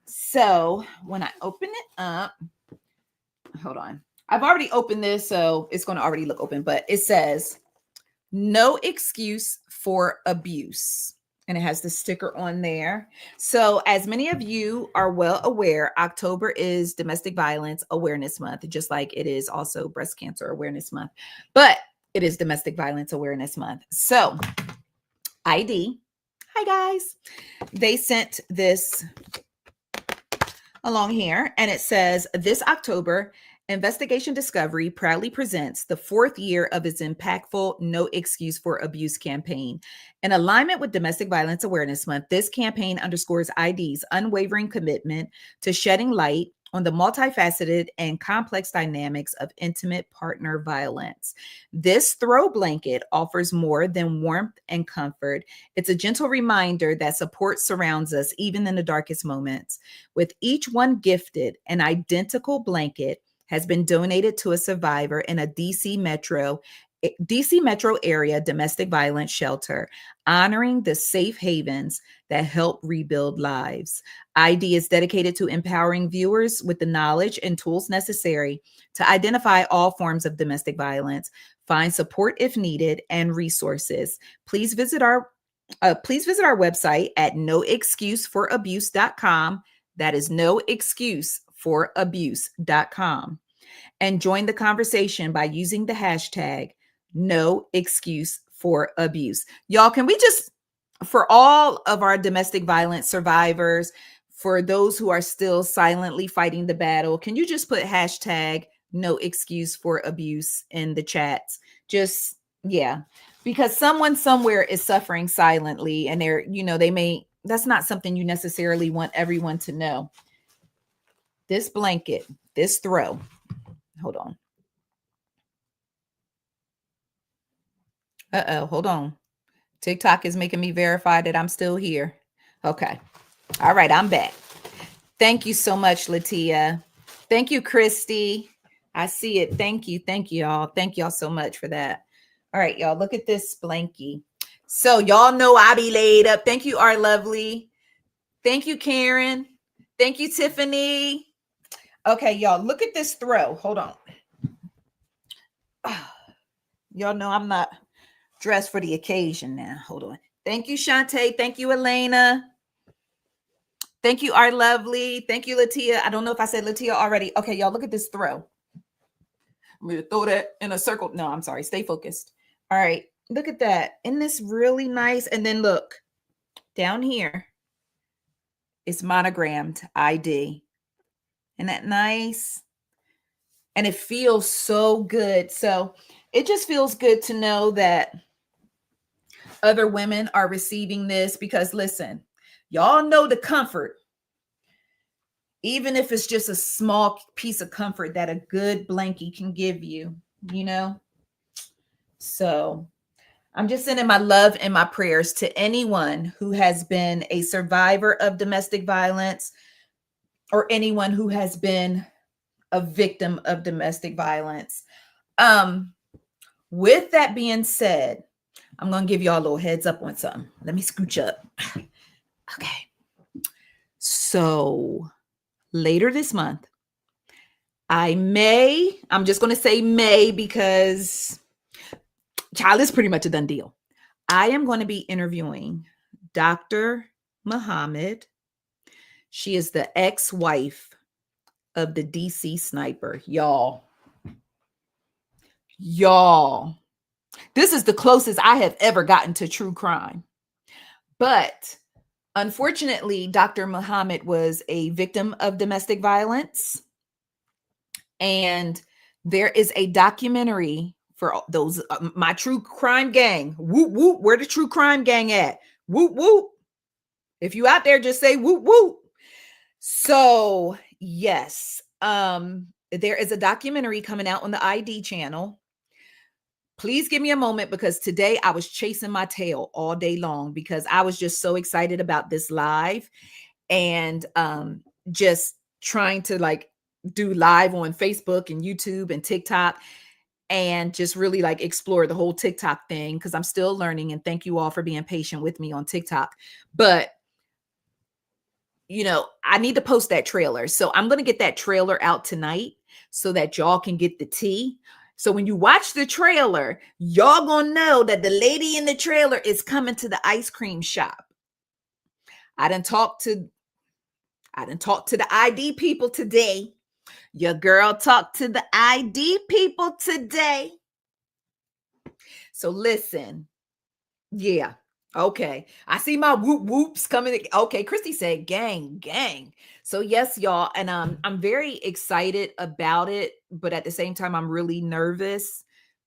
So when I open it up, hold on. I've already opened this, so it's going to already look open. But it says, "No excuse for abuse." And it has the sticker on there. So as many of you are well aware, October is Domestic Violence Awareness Month, just like it is also Breast Cancer Awareness Month. But it is Domestic Violence Awareness Month. So ID, hi guys. They sent this along here and it says, "This October, Investigation Discovery proudly presents the 4th year of its impactful No Excuse for Abuse campaign. In alignment with Domestic Violence Awareness Month, this campaign underscores ID's unwavering commitment to shedding light on the multifaceted and complex dynamics of intimate partner violence. This throw blanket offers more than warmth and comfort. It's a gentle reminder that support surrounds us even in the darkest moments. With each one gifted, an identical blanket has been donated to a survivor in a DC metro area domestic violence shelter, honoring the safe havens that help rebuild lives. ID is dedicated to empowering viewers with the knowledge and tools necessary to identify all forms of domestic violence, find support if needed, and resources. Please visit our website at noexcuseforabuse.com. That is noexcuseforabuse.com. And join the conversation by using the hashtag #NoExcuseForAbuse. Y'all, can we just, for all of our domestic violence survivors, for those who are still silently fighting the battle, can you just put hashtag #NoExcuseForAbuse in the chats? Just, yeah, because someone somewhere is suffering silently and that's not something you necessarily want everyone to know. This blanket, this throw, hold on. Hold on. TikTok is making me verify that I'm still here. Okay. All right, I'm back. Thank you so much, Latia. Thank you, Christy. I see it. Thank you. Thank you, y'all. Thank y'all so much for that. All right, y'all, look at this blankie. So y'all know I be laid up. Thank you, Our Lovely. Thank you, Karen. Thank you, Tiffany. Okay, y'all, look at this throw. Hold on. Y'all know I'm not dressed for the occasion now. Hold on. Thank you, Shantae. Thank you, Elena. Thank you, Our Lovely. Thank you, Latia. I don't know if I said Latia already. Okay, y'all, look at this throw. I'm going to throw that in a circle. No, I'm sorry. Stay focused. All right. Look at that. Isn't this really nice? And then look, down here, it's monogrammed ID. Isn't that nice? And it feels so good. So it just feels good to know that other women are receiving this because, listen, y'all know the comfort, even if it's just a small piece of comfort that a good blankie can give you, you know? So, I'm just sending my love and my prayers to anyone who has been a survivor of domestic violence or anyone who has been a victim of domestic violence. Um, with that being said, I'm going to give y'all a little heads up on something. Let me scooch up. Okay. So later this month, I'm just going to say may because child is pretty much a done deal. I am going to be interviewing Dr. Muhammad. She is the ex-wife of the DC sniper. Y'all, this is the closest I have ever gotten to true crime. But unfortunately, Dr. Muhammad was a victim of domestic violence. And there is a documentary for those, my true crime gang. Whoop, whoop. Where the true crime gang at? Whoop, whoop. If you out there, just say whoop, whoop. So yes, there is a documentary coming out on the ID channel. Please give me a moment because today I was chasing my tail all day long because I was just so excited about this live and just trying to like do live on Facebook and YouTube and TikTok and just really like explore the whole TikTok thing because I'm still learning, and thank you all for being patient with me on TikTok. But I need to post that trailer. So I'm going to get that trailer out tonight so that y'all can get the tea. So when you watch the trailer, y'all going to know that the lady in the trailer is coming to the ice cream shop. I done talked to the ID people today. Your girl talked to the ID people today. So listen. Yeah. Okay. I see my whoop whoops coming. Okay. Christy said gang. So yes, y'all. And I'm very excited about it, but at the same time, I'm really nervous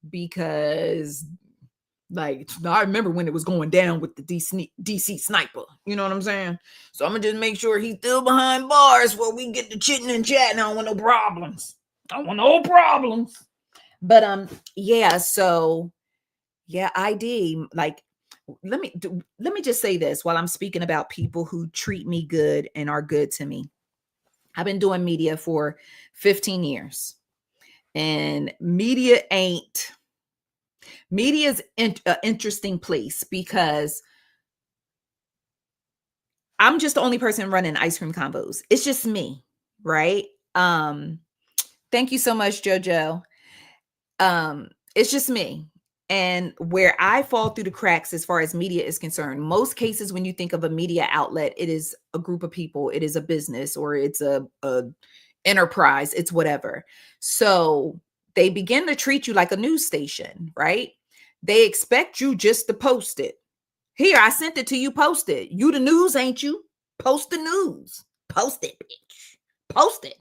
because like I remember when it was going down with the DC sniper. You know what I'm saying? So I'm gonna just make sure he's still behind bars while we get to chitting and chatting. I don't want no problems. But yeah, so yeah, ID, like let me just say this while I'm speaking about people who treat me good and are good to me. I've been doing media for 15 years. And media is an interesting place because I'm just the only person running ice cream combos. It's just me, right? Thank you so much, JoJo. It's just me. And where I fall through the cracks as far as media is concerned, most cases when you think of a media outlet, it is a group of people, it is a business, or it's a enterprise, it's whatever. So they begin to treat you like a news station, right? They expect you just to post it. Here, I sent it to you, post it. You the news, ain't you? Post the news. Post it, bitch. Post it.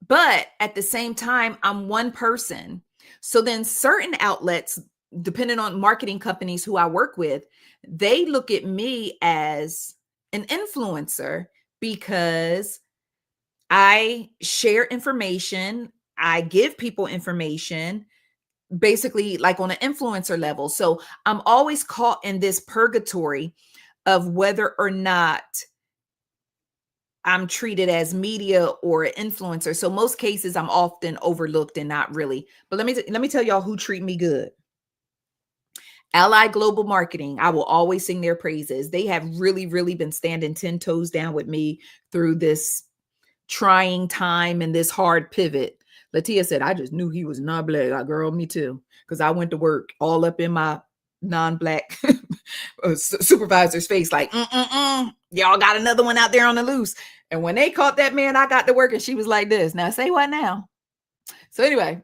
But at the same time, I'm one person. So then certain outlets, depending on marketing companies who I work with, they look at me as an influencer because I share information. I give people information, basically like on an influencer level. So I'm always caught in this purgatory of whether or not I'm treated as media or an influencer. So most cases I'm often overlooked and not really. But let me tell y'all who treat me good. Ally Global Marketing. I will always sing their praises. They have really, really been standing 10 toes down with me through this trying time and this hard pivot. Latia said, I just knew he was not black. Girl, me too. Because I went to work all up in my non-black supervisor's face like, y'all got another one out there on the loose. And when they caught that man, I got to work and she was like this. Now say what now? So anyway,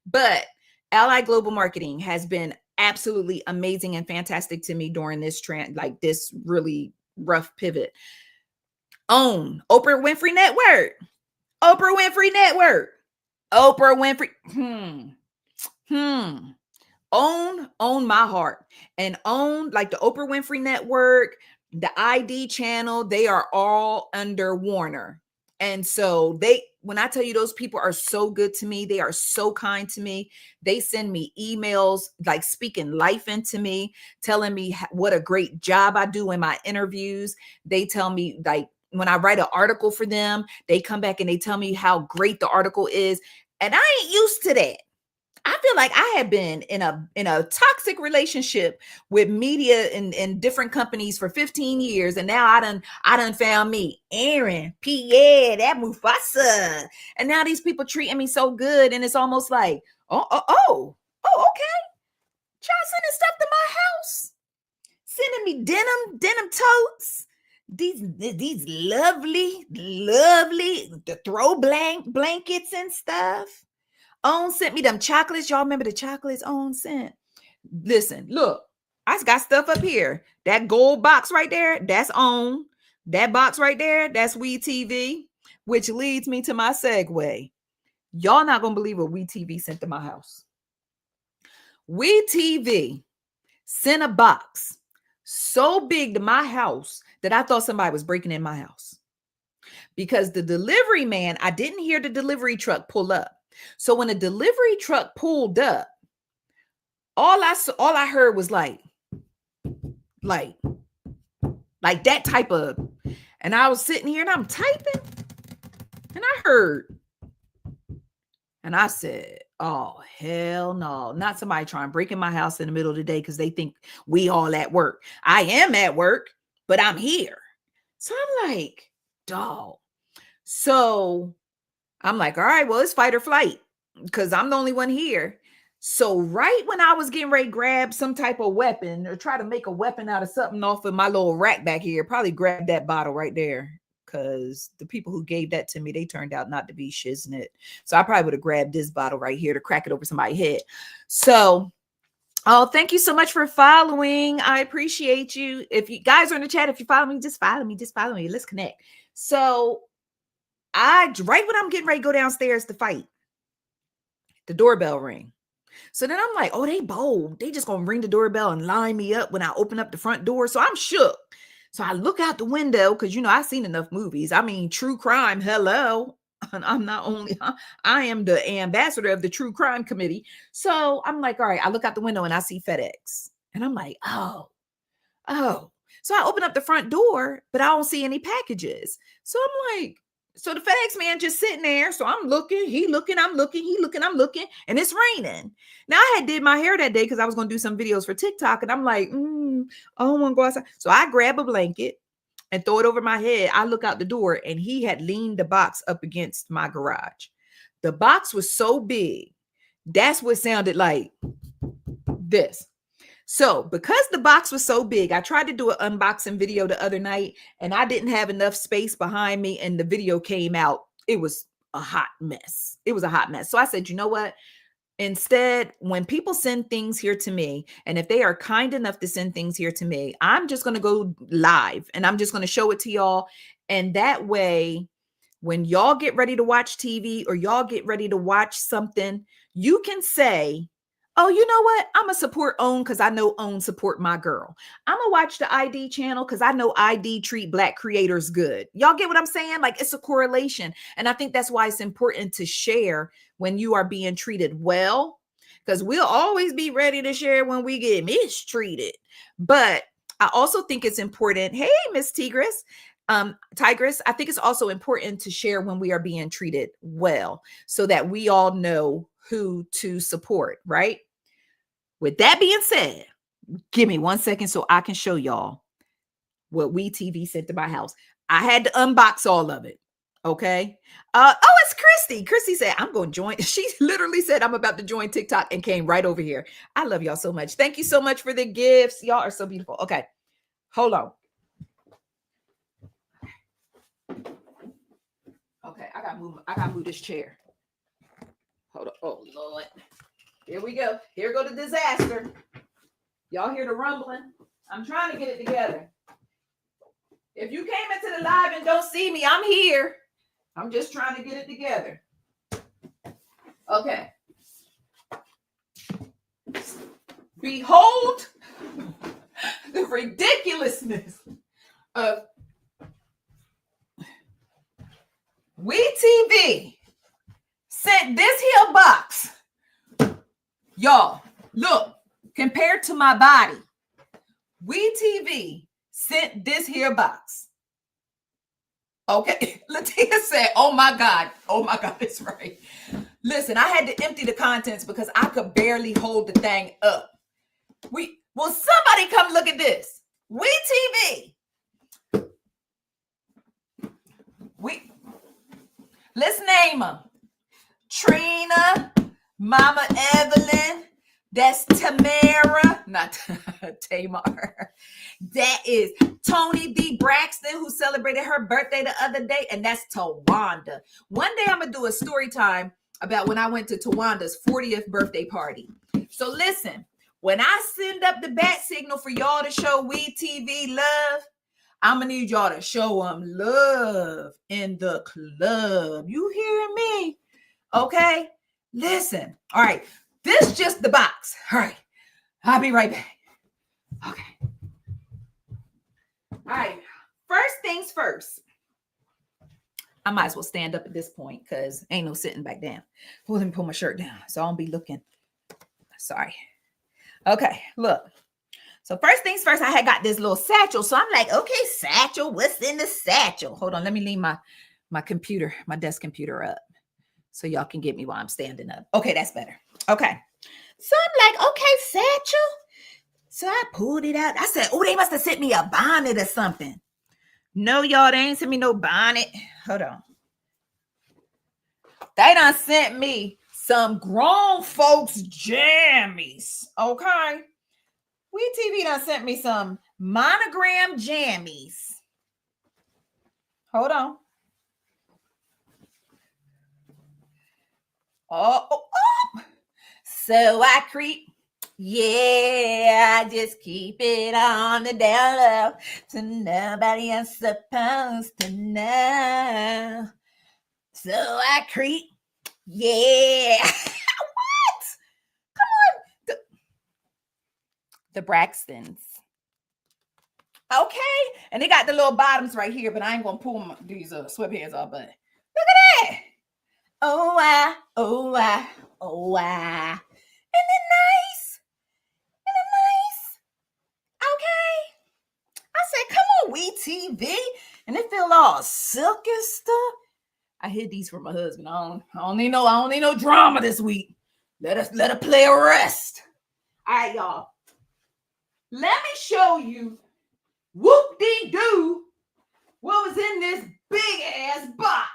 but Ally Global Marketing has been absolutely amazing and fantastic to me during this trend, like this really rough pivot. Own Oprah Winfrey Network. Oprah Winfrey Network. Oprah Winfrey. Own my heart and own like the Oprah Winfrey Network, the ID channel. They are all under Warner. And so when I tell you those people are so good to me, they are so kind to me. They send me emails, like speaking life into me, telling me what a great job I do in my interviews. They tell me, like, when I write an article for them, they come back and they tell me how great the article is. And I ain't used to that. I feel like I have been in a toxic relationship with media and different companies for 15 years. And now I done found me, Aaron, Pierre, that Mufasa. And now these people treating me so good. And it's almost like, okay. Y'all sending stuff to my house. Sending me denim totes. These lovely, the throw blankets and stuff. On sent me them chocolates. Y'all remember the chocolates On sent? Listen, look, I got stuff up here. That gold box right there, that's On. That box right there, that's WeTV, which leads me to my segue. Y'all not gonna believe what WeTV sent to my house. WeTV sent a box so big to my house that I thought somebody was breaking in my house. Because the delivery man, I didn't hear the delivery truck pull up. So when the delivery truck pulled up, all I heard was like that type of, and I was sitting here and I'm typing and I heard, and I said, oh, hell no, not somebody trying to break in my house in the middle of the day because they think we all at work. I am at work, but I'm here. So I'm like, dog. So I'm like, all right, well, it's fight or flight because I'm the only one here. So right when I was getting ready to grab some type of weapon or try to make a weapon out of something off of my little rack back here, probably grab that bottle right there because the people who gave that to me, they turned out not to be shiznit. So I probably would have grabbed this bottle right here to crack it over somebody's head. So, oh, thank you so much for following. I appreciate you. If you guys are in the chat, if you follow me, just follow me. Let's connect. So right when I'm getting ready to go downstairs to fight, the doorbell ring. So then I'm like, oh, they bold. They just gonna ring the doorbell and line me up when I open up the front door. So I'm shook. So I look out the window because, I've seen enough movies. I mean, true crime. Hello. And I am the ambassador of the true crime committee. So I'm like, all right, I look out the window and I see FedEx. And I'm like, oh. So I open up the front door, but I don't see any packages. So I'm like, so the FedEx man just sitting there. So I'm looking, he looking, I'm looking, he looking, I'm looking, and it's raining. Now I had did my hair that day because I was going to do some videos for TikTok. And I'm like, I don't want to go outside. So I grab a blanket and throw it over my head. I look out the door and he had leaned the box up against my garage. The box was so big. That's what sounded like this. So because the box was so big, I tried to do an unboxing video the other night and I didn't have enough space behind me and the video came out. It was a hot mess. So I said, you know what? Instead, when people send things here to me, and if they are kind enough to send things here to me, I'm just going to go live and I'm just going to show it to y'all. And that way, when y'all get ready to watch TV or y'all get ready to watch something, you can say, oh, you know what? I'm going to support OWN because I know OWN support my girl. I'm going to watch the ID channel because I know ID treat Black creators good. Y'all get what I'm saying? Like, it's a correlation. And I think that's why it's important to share when you are being treated well, because we'll always be ready to share when we get mistreated. But I also think it's important. Hey, Miss Tigress. Tigress, I think it's also important to share when we are being treated well so that we all know who to support, right? With that being said, give me 1 second so I can show y'all what WeTV sent to my house. I had to unbox all of it. Okay. It's Christy. Christy said, I'm going to join. She literally said, I'm about to join TikTok and came right over here. I love y'all so much. Thank you so much for the gifts. Y'all are so beautiful. Okay. Hold on. Okay. I gotta move this chair. Hold on. Oh, Lord. Here we go. Here go the disaster. Y'all hear the rumbling? I'm trying to get it together. If you came into the live and don't see me, I'm here. I'm just trying to get it together. Okay. Behold the ridiculousness of WeTV sent this here box. Y'all, look, compared to my body, WeTV sent this here box. Okay, Latia said, oh my God, it's right. Listen, I had to empty the contents because I could barely hold the thing up. Will somebody come look at this? WeTV. Let's name them. Trina, Mama Evelyn. That's Tamara, not Tamar. That is Tony B. Braxton, who celebrated her birthday the other day, and that's Tawanda. One day I'm going to do a story time about when I went to Tawanda's 40th birthday party. So listen, when I send up the bat signal for y'all to show WeTV love, I'm going to need y'all to show them love in the club. You hear me? Okay? Listen. All right. This just the box. All right. I'll be right back. Okay. All right. First things first. I might as well stand up at this point because ain't no sitting back down. Well, let me pull my shirt down so I don't be looking. Sorry. Okay. Look. So first things first, I had got this little satchel. So I'm like, okay, satchel. What's in the satchel? Hold on. Let me leave my computer, my desk computer up so y'all can get me while I'm standing up. Okay, that's better. Okay. So I'm like, okay, satchel. So I pulled it out. I said, oh, they must have sent me a bonnet or something. No, y'all, they ain't sent me no bonnet. Hold on. They done sent me some grown folks jammies. Okay. WeTV done sent me some monogram jammies. Hold on. Oh. So I creep. Yeah, I just keep it on the down low. So nobody else supposed to know. So I creep. Yeah. What? Come on. The Braxtons. Okay. And they got the little bottoms right here, but I ain't going to pull these sweatpants off. But look at that. Oh, I. Isn't it nice? Okay. I said, come on, WeTV. And it feel all silky stuff. I hid these from my husband. I don't need no drama this week. Let her play a rest. All right, y'all. Let me show you whoop-dee-doo what was in this big ass box.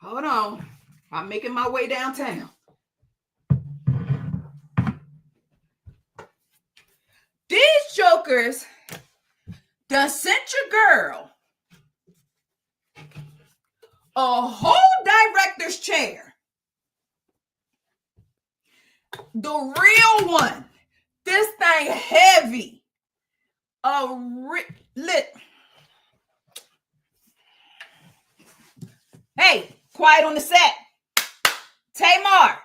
Hold on. I'm making my way downtown. These jokers done sent your girl a whole director's chair. The real one. This thing heavy. Hey, quiet on the set. Tamar.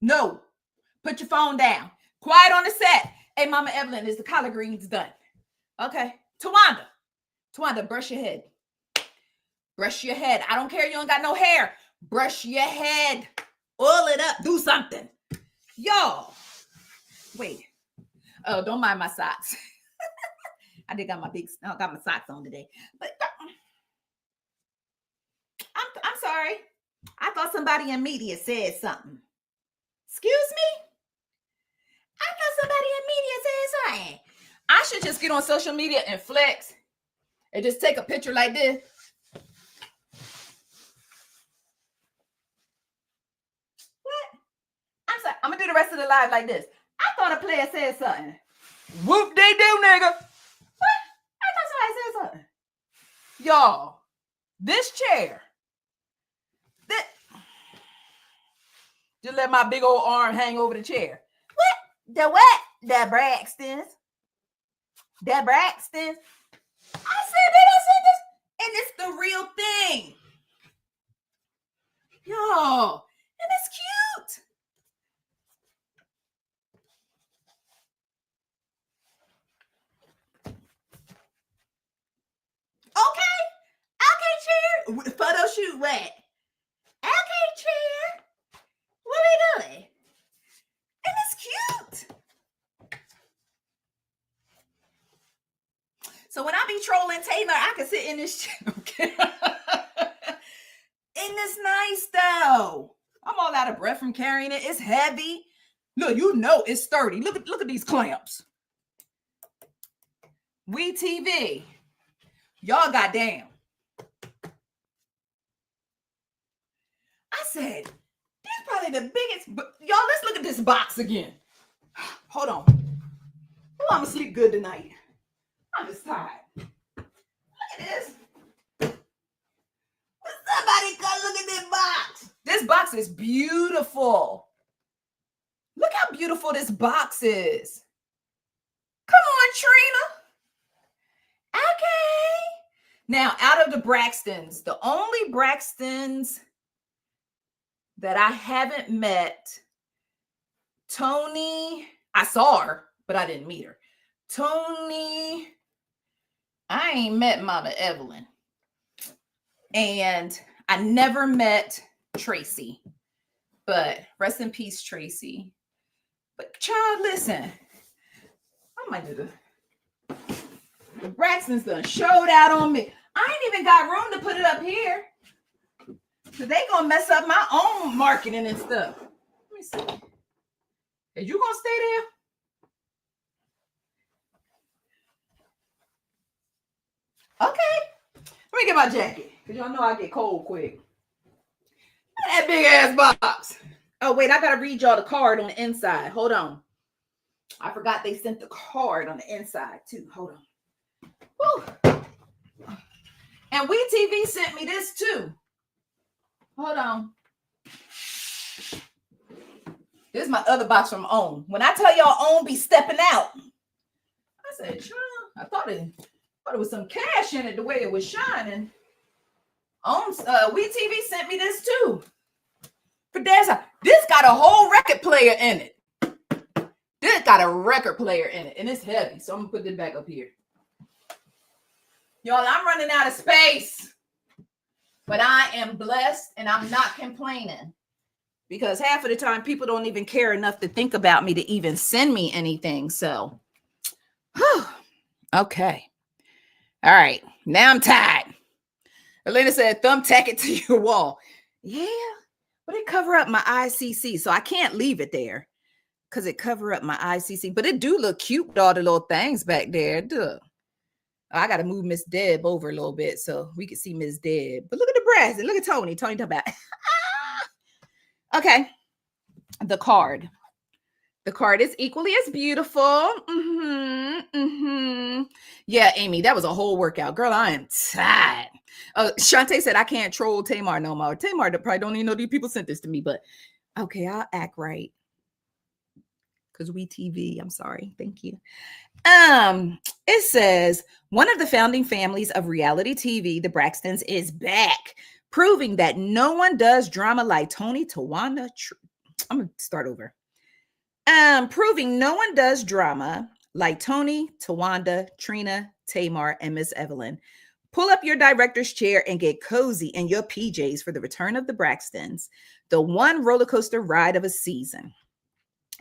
No. Put your phone down. Quiet on the set. Hey, Mama Evelyn, is the collard greens done? Okay. Tawanda, brush your head. Brush your head. I don't care. You don't got no hair. Brush your head. Oil it up. Do something. Y'all. Wait. Oh, don't mind my socks. I got my socks on today. But I'm sorry. I thought somebody in media said something. Excuse me? I thought somebody in media said something. I should just get on social media and flex and just take a picture like this. What? I'm sorry. I'm going to do the rest of the live like this. I thought a player said something. Whoop they do, nigga. What? I thought somebody said something. Y'all, this chair. Just let my big old arm hang over the chair. What? The what? The Braxtons. The Braxtons. I said this. And it's the real thing. Y'all. And it's cute. be trolling Taylor. I can sit in this chair. Okay. And it's nice though. I'm all out of breath from carrying it. It's heavy. Look, you know it's sturdy. Look at these clamps. We TV. Y'all goddamn. I said, this is probably the biggest. Y'all, let's look at this box again. Hold on. Oh, I'm gonna sleep good tonight. I'm just tired. Look at this. Somebody come look at this box. This box is beautiful. Look how beautiful this box is. Come on, Trina. Okay. Now, out of the Braxtons, the only Braxtons that I haven't met, Tony, I saw her, but I didn't meet her. Tony, I ain't met Mama Evelyn. And I never met Tracy, but rest in peace, Tracy. But child, listen, I might do the Braxtons done showed out on me. I ain't even got room to put it up here. So they gonna mess up my own marketing and stuff. Let me see. Are you gonna stay there? Okay. Let me get my jacket. Because y'all know I get cold quick. That big ass box. Oh, wait, I gotta read y'all the card on the inside. Hold on. I forgot they sent the card on the inside too. Hold on. Woo. And We TV sent me this too. Hold on. This is my other box from OWN. When I tell y'all OWN be stepping out, I said, I thought it was some cash in it the way it was shining. We TV sent me this too. But this got a whole record player in it. This got a record player in it, and it's heavy. So I'm gonna put this back up here. Y'all, I'm running out of space. But I am blessed and I'm not complaining. Because half of the time people don't even care enough to think about me to even send me anything. So, okay. All right. Now I'm tired. Elena said, thumbtack it to your wall. Yeah, but it cover up my ICC. So I can't leave it there because it cover up my ICC. But it do look cute with all the little things back there. Duh. I got to move Miss Deb over a little bit so we can see Miss Deb. But look at the brass and look at Tony. Tony talking about. Okay. The card. The card is equally as beautiful. Yeah, Amy, that was a whole workout. Girl, I am tired. Shantae said, I can't troll Tamar no more. Tamar probably don't even know these people sent this to me, but okay, I'll act right. Because We TV, I'm sorry. Thank you. It says, one of the founding families of reality TV, the Braxtons, is back, proving that no one does drama like Tony, Tawanda. I'm going to start over. Proving no one does drama like Tony, Tawanda, Trina, Tamar, and Miss Evelyn. Pull up your director's chair and get cozy in your PJs for the return of the Braxtons, the one roller coaster ride of a season.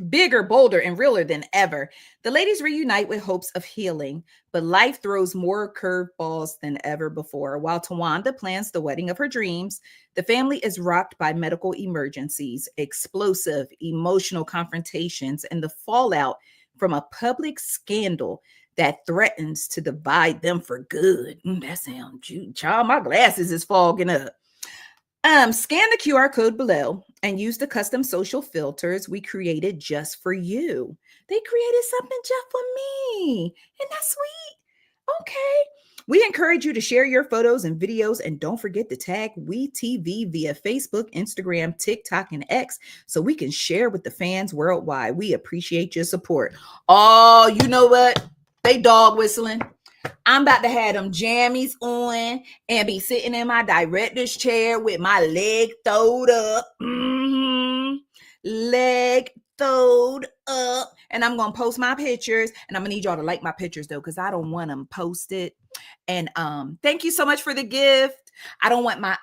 Bigger, bolder, and realer than ever, the ladies reunite with hopes of healing, but life throws more curveballs than ever before. While Tawanda plans the wedding of her dreams, the family is rocked by medical emergencies, explosive emotional confrontations, and the fallout from a public scandal that threatens to divide them for good. That sounds juicy. Child, my glasses is fogging up. Scan the QR code below and use the custom social filters we created just for you. They created something just for me. Isn't that sweet? Okay. We encourage you to share your photos and videos, and don't forget to tag We TV via Facebook, Instagram, TikTok, and X so we can share with the fans worldwide. We appreciate your support. Oh, you know what? They dog whistling. I'm about to have them jammies on and be sitting in my director's chair with my leg throwed up. Leg throwed up. And I'm going to post my pictures. And I'm going to need y'all to like my pictures, though, because I don't want them posted. And thank you so much for the gift. I don't want my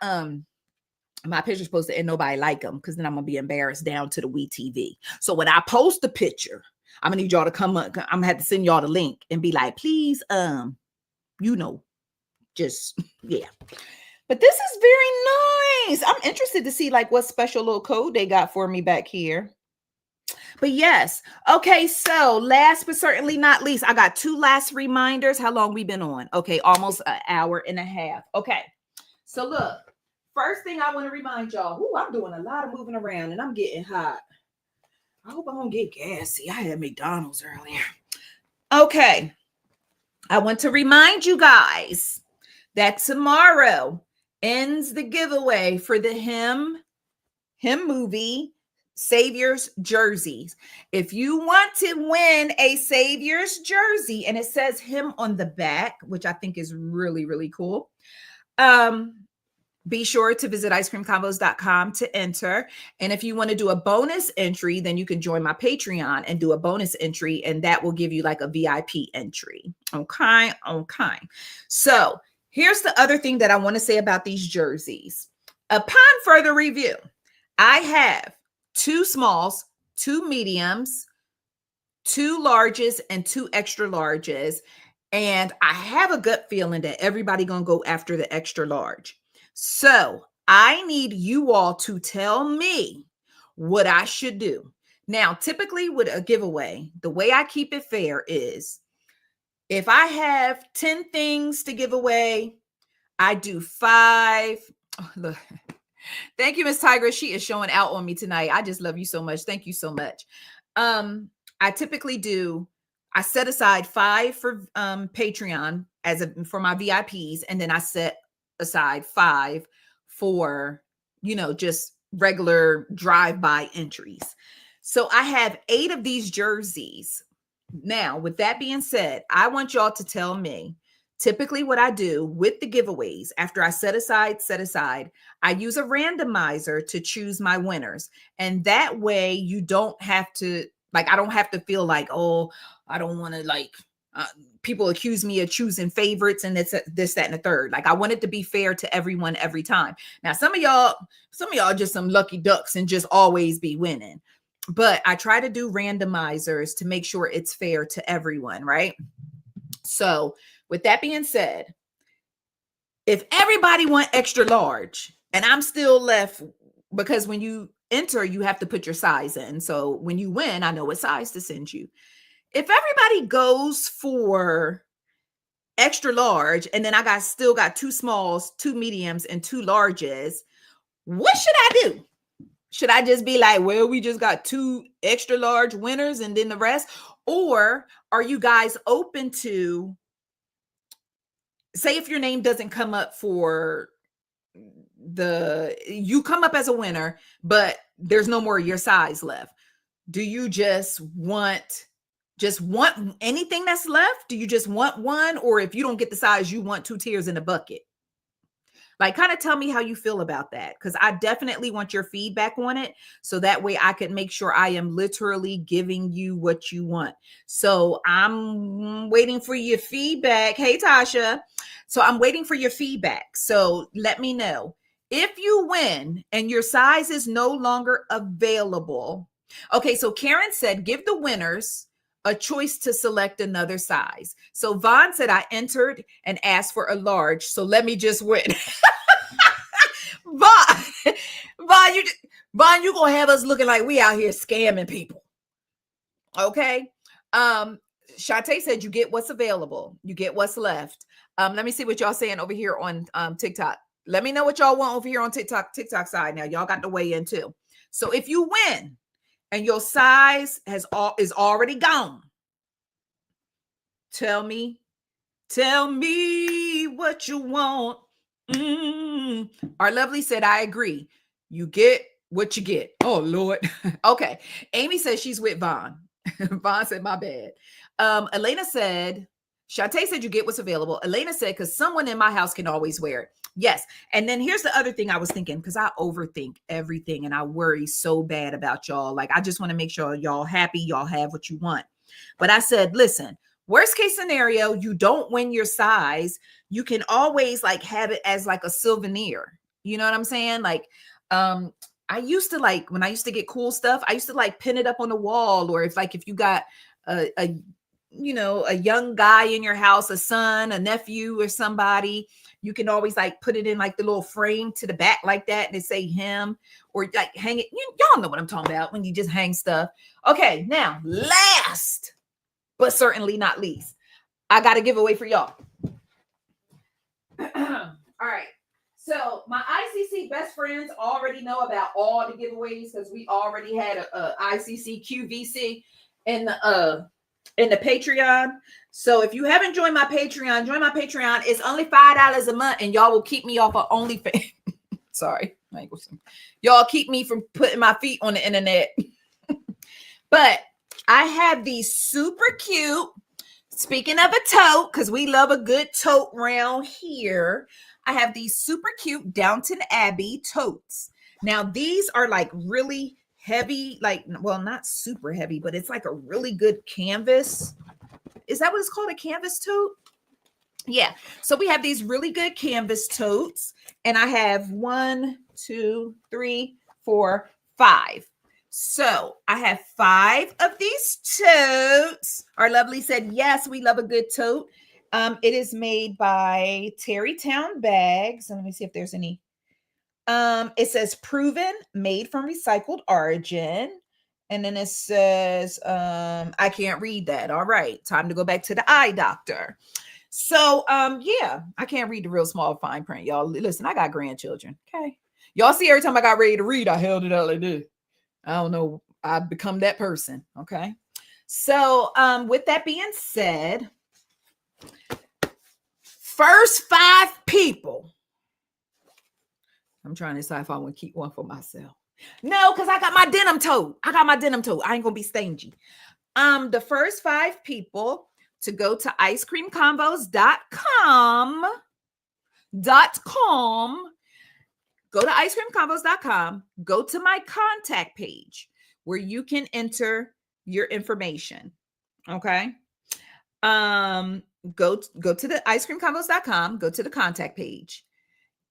pictures posted and nobody like them, because then I'm going to be embarrassed down to the We TV. So when I post the picture, I'm going to need y'all to come up. I'm going to have to send y'all the link and be like, please, just, yeah. But this is very nice. I'm interested to see like what special little code they got for me back here. But yes. Okay. So last but certainly not least, I got 2 last reminders. How long we been on? Okay. Almost an hour and a half. Okay. So look, first thing I want to remind y'all, I'm doing a lot of moving around and I'm getting hot. I hope I don't get gassy. I had McDonald's earlier. Okay. I want to remind you guys that tomorrow ends the giveaway for the him movie Savior's jerseys. If you want to win a Savior's jersey and it says him on the back, which I think is really, really cool, be sure to visit icecreamcombos.com to enter. And if you want to do a bonus entry, then you can join my Patreon and do a bonus entry, and that will give you like a VIP entry. Okay. So here's the other thing that I want to say about these jerseys. Upon further review, I have 2 smalls, 2 mediums, 2 larges, and 2 extra larges. And I have a gut feeling that everybody gonna go after the extra large. So I need you all to tell me what I should do. Now, typically with a giveaway, the way I keep it fair is if I have 10 things to give away, I do 5. Oh, look. Thank you, Miss Tiger. She is showing out on me tonight. I just love you so much. Thank you so much. I typically I set aside 5 for Patreon for my VIPs, and then I set aside 5 for, just regular drive-by entries. So I have 8 of these jerseys. Now, with that being said, I want y'all to tell me typically what I do with the giveaways. After I set aside, I use a randomizer to choose my winners. And that way you don't have to, I don't have to feel like, oh, I don't want to people accuse me of choosing favorites and this, that, and the third. I want it to be fair to everyone every time. Now, some of y'all are just some lucky ducks and just always be winning. But I try to do randomizers to make sure it's fair to everyone, right? So with that being said, if everybody want extra large and I'm still left, because when you enter, you have to put your size in. So when you win, I know what size to send you. If everybody goes for extra large and then I still got 2 smalls, 2 mediums, and 2 larges, what should I do? Should I just be like, well, we just got 2 extra large winners and then the rest? Or are you guys open to, say if your name doesn't come up for you come up as a winner, but there's no more of your size left. Do you just want anything that's left? Do you just want one? Or if you don't get the size, you want 2 tiers in a bucket? Kind of tell me how you feel about that, because I definitely want your feedback on it. So that way I can make sure I am literally giving you what you want. So I'm waiting for your feedback. Hey, Tasha. So I'm waiting for your feedback. So let me know. If you win and your size is no longer available. Okay, so Karen said, give the winners a choice to select another size. So Vaughn said, I entered and asked for a large. So let me just win. Vaughn, you gonna have us looking like we out here scamming people. Okay. Shantae said, you get what's available. You get what's left. Let me see what y'all saying over here on TikTok. Let me know what y'all want over here on TikTok side. Now y'all got to weigh in too. So if you win and your size is already gone, tell me what you want. Our lovely said, I agree. You get what you get. Oh, Lord. Okay. Amy says she's with Vaughn. Vaughn said, my bad. Elena said, Shantae said, you get what's available. Elena said, because someone in my house can always wear it. Yes. And then here's the other thing I was thinking, because I overthink everything and I worry so bad about y'all. I just want to make sure y'all happy, y'all have what you want. But I said, listen, worst case scenario, you don't win your size. You can always have it as a souvenir. You know what I'm saying? I used to when I used to get cool stuff, I used to pin it up on the wall, or if you got a a young guy in your house, a son, a nephew, or somebody, you can always like put it in like the little frame to the back like that and it say him, or like hang it. Y'all know what I'm talking about when you just hang stuff. Okay, now last but certainly not least, I got a giveaway for y'all. All right. So my ICC best friends already know about all the giveaways because we already had a ICC QVC in the Patreon. So if you haven't joined my Patreon, join my Patreon. It's only $5 a month, and y'all will keep me off of OnlyFans. Sorry, y'all keep me from putting my feet on the internet. But I have these super cute. Speaking of a tote, because we love a good tote round here, I have these super cute Downton Abbey totes. Now, these are like really heavy, like, well, not super heavy, but it's like a really good canvas. Is that what it's called? A canvas tote? Yeah. So we have these really good canvas totes, and I have 1, 2, 3, 4, 5. So I have 5 of these totes. Our lovely said, yes, we love a good tote. It is made by Terrytown Bags. And let me see if there's any. It says proven, made from recycled origin. And then it says, I can't read that. All right. Time to go back to the eye doctor. So, yeah, I can't read the real small fine print, y'all. Listen, I got grandchildren. Okay. Y'all see every time I got ready to read, I held it out like this. I don't know. I've become that person. Okay. So, with that being said, first 5 people. I'm trying to decide if I want to keep one for myself. No, because I got my denim tote. I ain't gonna be stingy. The first 5 people to go to icecreamconvos.com. Go to icecreamconvos.com, go to my contact page where you can enter your information. Okay. Go to the icecreamconvos.com, go to the contact page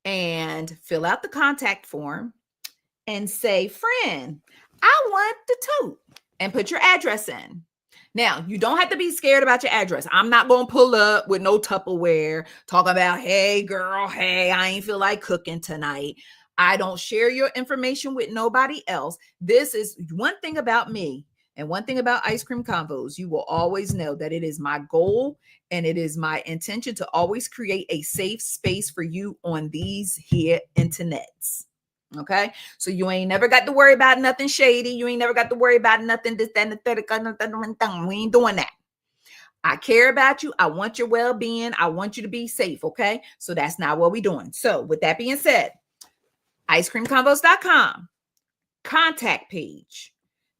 and fill out the contact form and say, friend, I want the tote, and put your address in. Now, you don't have to be scared about your address. I'm not going to pull up with no Tupperware talking about, hey, girl, hey, I ain't feel like cooking tonight. I don't share your information with nobody else. This is one thing about me and one thing about Ice Cream Convos. You will always know that it is my goal and it is my intention to always create a safe space for you on these here internets. Okay, so you ain't never got to worry about nothing shady. You ain't never got to worry about nothing this, that, and the third. We ain't doing that. I care about you. I want your well-being. I want you to be safe. Okay, so that's not what we're doing. So with that being said, icecreamconvos.com contact page.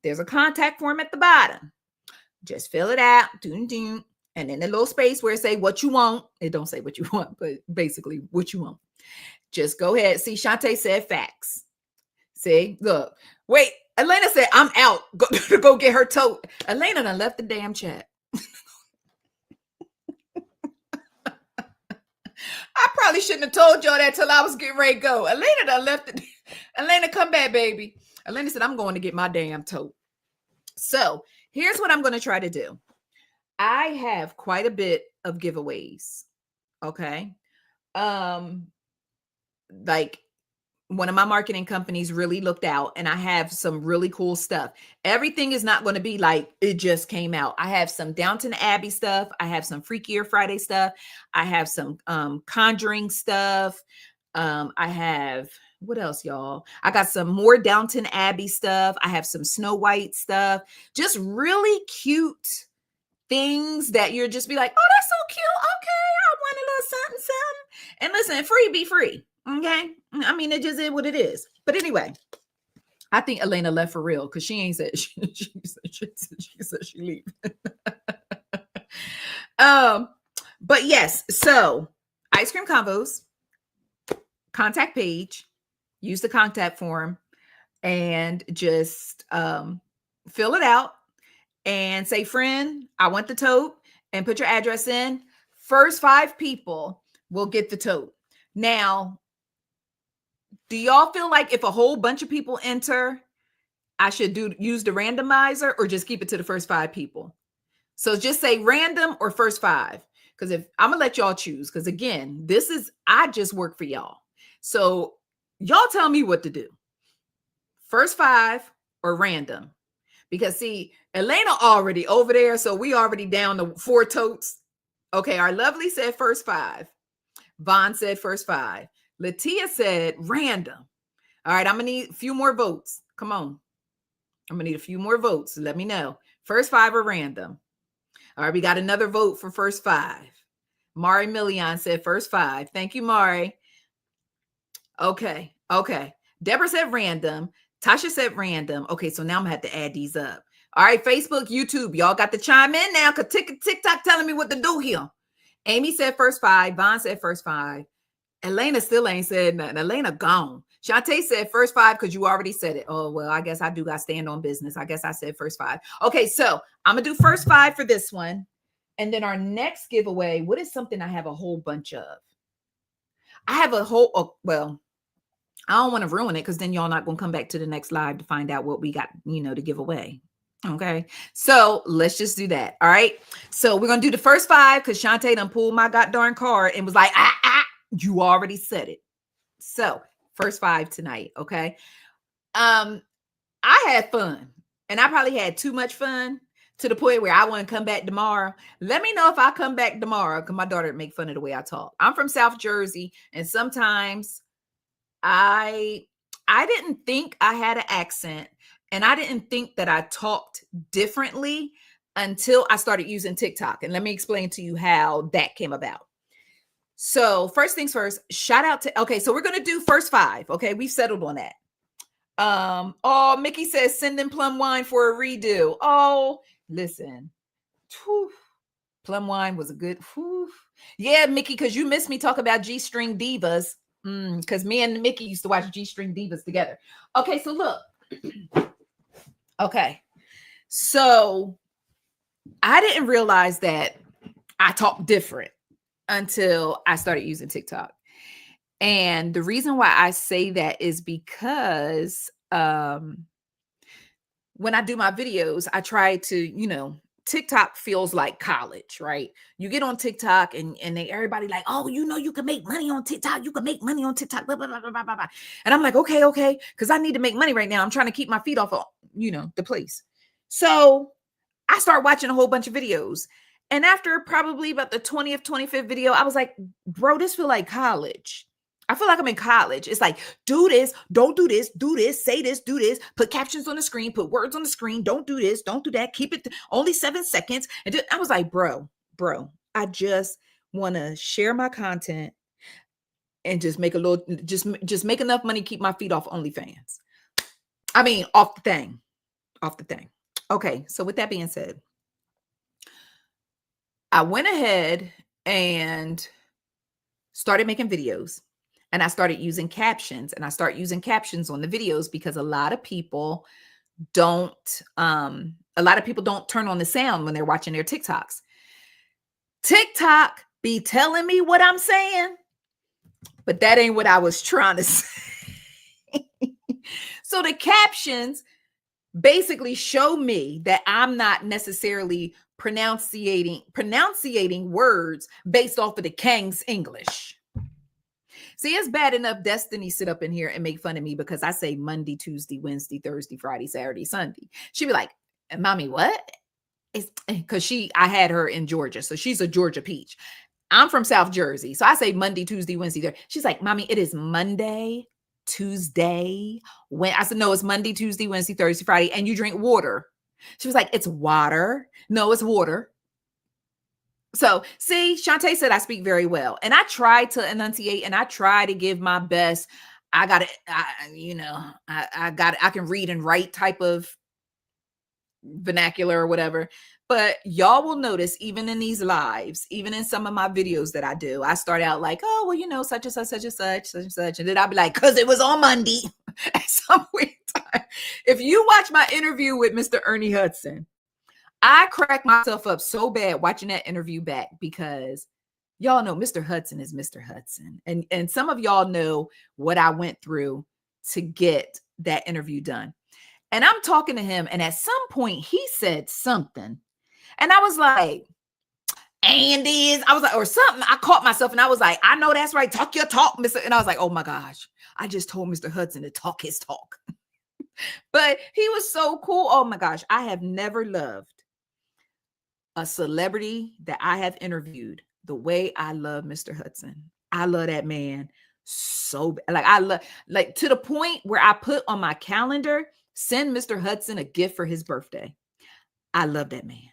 There's a contact form at the bottom. Just fill it out. And in the little space where it say what you want, it don't say what you want, but basically what you want. Just go ahead. See, Shantae said facts. See, look. Wait, Elena said, I'm out. Go get her tote. Elena done left the damn chat. I probably shouldn't have told y'all that till I was getting ready to go. Elena done left it. Elena, come back, baby. Elena said, I'm going to get my damn tote. So here's what I'm going to try to do. I have quite a bit of giveaways. Okay. Like one of my marketing companies really looked out, and I have some really cool stuff. Everything is not going to be like it just came out. I have some Downton Abbey stuff. I have some Freakier Friday stuff. I have some Conjuring stuff. I have, what else, y'all? I got some more Downton Abbey stuff. I have some Snow White stuff. Just really cute things that you're just be like, oh, that's so cute. Okay, I want a little something, something. And listen, free be free. Okay. I mean, it just is what it is. But anyway, I think Elena left for real because she ain't said she said she leave. But yes, so Ice Cream Convos contact page, use the contact form, and just fill it out and say, friend, I want the tote, and put your address in. First 5 people will get the tote. Now, do y'all feel like if a whole bunch of people enter, I should use the randomizer or just keep it to the first 5 people? So just say random or first five. Because if I'm gonna let y'all choose, because again, I just work for y'all. So y'all tell me what to do. First five or random. Because see, Elena already over there, so we already down to 4 totes. Okay, our lovely said first five. Vaughn said first five. Latia said random. All right, I'm gonna need a few more votes. Come on. I'm gonna need a few more votes. Let me know. First five or random. All right, we got another vote for first five. Mari Million said first five. Thank you, Mari. Okay. Deborah said random. Tasha said random. Okay, so now I'm gonna have to add these up. All right, Facebook, YouTube, y'all got to chime in now because TikTok telling me what to do here. Amy said first five. Vaughn said first five. Elena still ain't said nothing. Elena gone. Shantae said first five because you already said it. Oh, well, I guess I do got to stand on business. I guess I said first five. Okay, so I'm going to do first five for this one. And then our next giveaway, what is something I have a whole bunch of? I have a whole, I don't want to ruin it because then y'all not going to come back to the next live to find out what we got, to give away. Okay, so let's just do that. All right, so we're going to do the first five because Shantae done pulled my goddamn card and was like, you already said it. So first five tonight. Okay. I had fun and I probably had too much fun to the point where I want to come back tomorrow. Let me know if I come back tomorrow because my daughter would make fun of the way I talk. I'm from South Jersey and sometimes I didn't think I had an accent and I didn't think that I talked differently until I started using TikTok. And let me explain to you how that came about. So first things first, shout out to, okay, so we're going to do first five. Okay. We've settled on that. Oh, Mickey says send in plum wine for a redo. Oh, listen, whew, plum wine was a good, whew. Yeah, Mickey, because you missed me talk about G-string divas. Because me and Mickey used to watch G-string divas together. Okay. So look, okay. So I didn't realize that I talk different until I started using TikTok. And the reason why I say that is because when I do my videos, I try to, TikTok feels like college, right? You get on TikTok and everybody like, oh, you can make money on TikTok. You can make money on TikTok, blah, blah, blah, blah, blah, blah. And I'm like, okay, because I need to make money right now. I'm trying to keep my feet off of, the place. So I start watching a whole bunch of videos. And after probably about the 20th, 25th video, I was like, bro, this feel like college. I feel like I'm in college. It's like, do this, don't do this, say this, do this, put captions on the screen, put words on the screen, don't do this, don't do that, keep it only 7 seconds. And I was like, bro, I just want to share my content and just make a little, just make enough money, keep my feet off OnlyFans. I mean, off the thing. Okay, so with that being said, I went ahead and started making videos and I started using captions and I start using captions on the videos because a lot of people don't turn on the sound when they're watching their TikToks. TikTok be telling me what I'm saying, but that ain't what I was trying to say. So the captions basically show me that I'm not necessarily pronunciating words based off of the King's English. See, it's bad enough Destiny sit up in here and make fun of me because I say Monday, Tuesday, Wednesday, Thursday, Friday, Saturday, Sunday. She'd be like, Mommy, what? It's because I had her in Georgia. So she's a Georgia peach. I'm from South Jersey. So I say Monday, Tuesday, Wednesday. Thursday. She's like, Mommy, it is Monday, Tuesday. When I said, no, it's Monday, Tuesday, Wednesday, Thursday, Friday. And you drink water. She was like, it's water. No, it's water. So see, Shantae said I speak very well and I try to enunciate and I try to give my best. I got it. I can read and write type of vernacular or whatever, but y'all will notice even in these lives, even in some of my videos that I do, I start out like, oh, well, such and such, such and such, such and such. And then I'll be like, cause it was on Monday at some weird time. If you watch my interview with Mr. Ernie Hudson, I cracked myself up so bad watching that interview back because y'all know Mr. Hudson is Mr. Hudson. And some of y'all know what I went through to get that interview done. And I'm talking to him. And at some point he said something. And I was like, and is I was like, or something. I caught myself and I was like, I know that's right. Talk your talk, Mr. And I was like, oh my gosh, I just told Mr. Hudson to talk his talk. But he was so cool. Oh my gosh, I have never loved a celebrity that I have interviewed the way I love Mr. Hudson. I love that man so like I love like to the point where I put on my calendar, send Mr. Hudson a gift for his birthday. I love that man.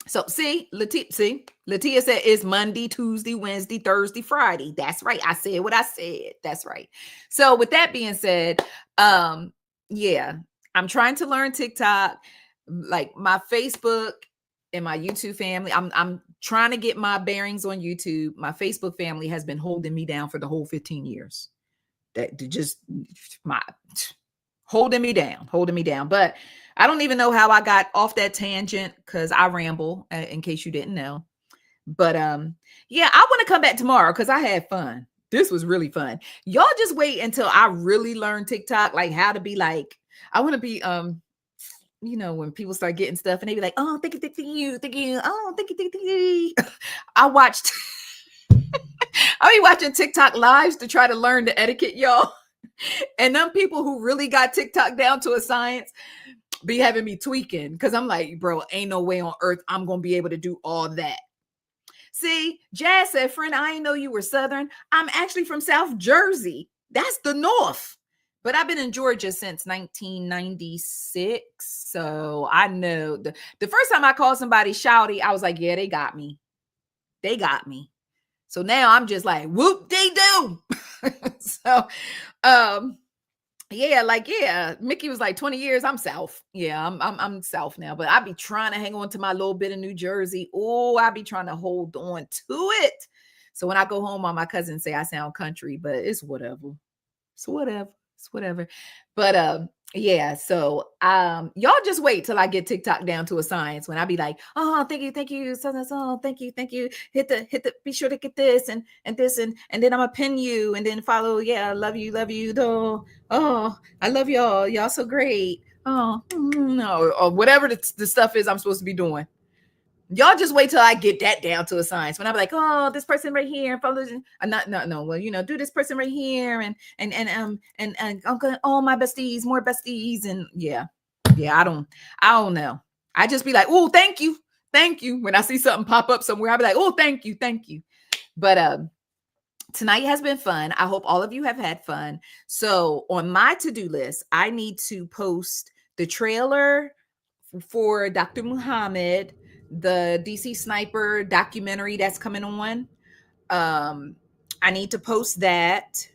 So Latia said it's Monday, Tuesday, Wednesday, Thursday, Friday. That's right. I said what I said. That's right. So with that being said, yeah, I'm trying to learn TikTok, like my Facebook and my YouTube family. I'm trying to get my bearings on YouTube. My Facebook family has been holding me down for the whole 15 years. That just my holding me down. But I don't even know how I got off that tangent because I ramble, in case you didn't know. But yeah, I want to come back tomorrow because I had fun. This was really fun. Y'all just wait until I really learn TikTok, like how to be like, I want to be you know, when people start getting stuff and they be like, oh, thank you, oh, thank you. I watched I be watching TikTok lives to try to learn the etiquette, y'all. And them people who really got TikTok down to a science be having me tweaking because I'm like, bro, ain't no way on earth I'm gonna be able to do all that. See, Jazz said, friend, I didn't know you were Southern. I'm actually from South Jersey. That's the North. But I've been in Georgia since 1996. So I know the first time I called somebody shouty, I was like, yeah, they got me. They got me. So now I'm just like, whoop, they do. So, yeah, like, yeah, Mickey was like 20 years. I'm South. Yeah, I'm South now, but I be trying to hang on to my little bit of New Jersey. Oh, I be trying to hold on to it. So when I go home, all my cousins say I sound country, but it's whatever. It's whatever. It's whatever. But yeah, so y'all just wait till I get TikTok down to a science when I be like, oh, thank you, so thank you. Hit the be sure to get this and this and then I'm gonna pin you and then follow. Yeah, love you, though. Oh, I love y'all. Y'all so great. Oh, no, or whatever the stuff is I'm supposed to be doing. Y'all just wait till I get that down to a science. When I'm like, oh, this person right here, follow. No. Well, you know, do this person right here, and I'm gonna my besties, more besties, and yeah. I don't know. I just be like, oh, thank you. When I see something pop up somewhere, I be like, oh, thank you. But tonight has been fun. I hope all of you have had fun. So on my to-do list, I need to post the trailer for Dr. Muhammad, the DC Sniper documentary that's coming on. I need to post that.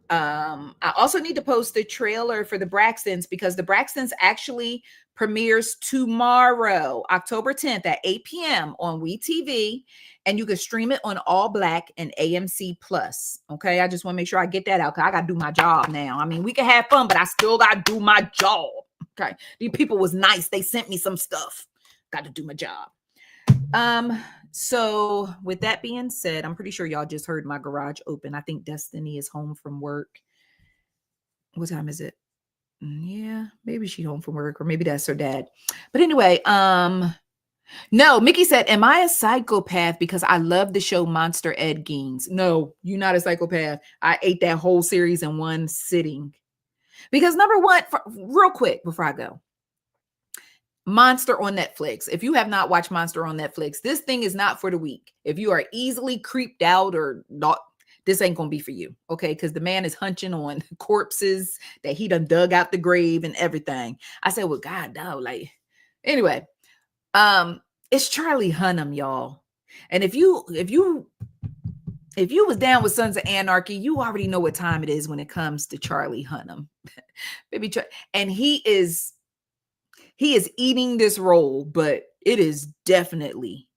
I also need to post the trailer for the Braxtons because the Braxtons actually premieres tomorrow, October 10th at 8 p.m. on WeTV, and you can stream it on All Black and AMC Plus. Okay, I just want to make sure I get that out because I got to do my job now. I mean, we can have fun, but I still got to do my job. Okay, these people was nice. They sent me some stuff. Got to do my job. So with that being said, I'm pretty sure y'all just heard my garage open. I think Destiny is home from work. What time is it? Yeah, maybe she's home from work, or maybe that's her dad. But anyway, no, Mickey said, am I a psychopath because I love the show Monster Ed Gein? No, you're not a psychopath. I ate that whole series in one sitting. Because number one, real quick before I go, Monster on Netflix. If you have not watched Monster on Netflix, this thing is not for the weak. If you are easily creeped out or not, this ain't gonna be for you, okay? Because the man is hunching on corpses that he done dug out the grave and everything. I said, well, God, no, like, anyway, it's Charlie Hunnam, y'all. And if you was down with Sons of Anarchy, you already know what time it is when it comes to Charlie Hunnam. Baby, and he is eating this role, but it is definitely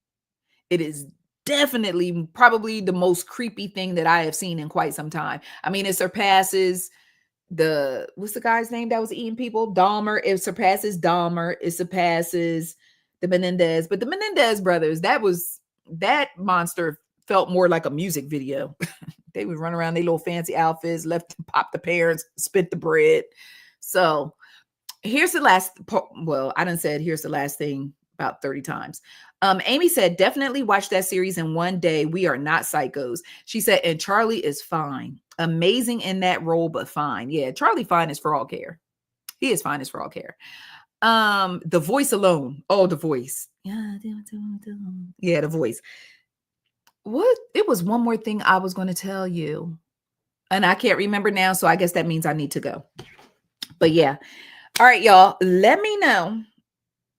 probably the most creepy thing that I have seen in quite some time. I mean, it surpasses what's the guy's name that was eating people? Dahmer. It surpasses Dahmer. It surpasses the Menendez. But the Menendez brothers, that monster felt more like a music video. They would run around their little fancy outfits, left and pop the parents, spit the bread. So here's the last, well, I done said, here's the last thing about 30 times. Amy said, definitely watch that series in one day. We are not psychos. She said, and Charlie is fine. Amazing in that role, but fine. Yeah, Charlie fine is for all care. He is fine as for all care. The voice alone. Oh, the voice. Yeah, the voice. What? It was one more thing I was going to tell you, and I can't remember now. So I guess that means I need to go. But yeah. All right, y'all. Let me know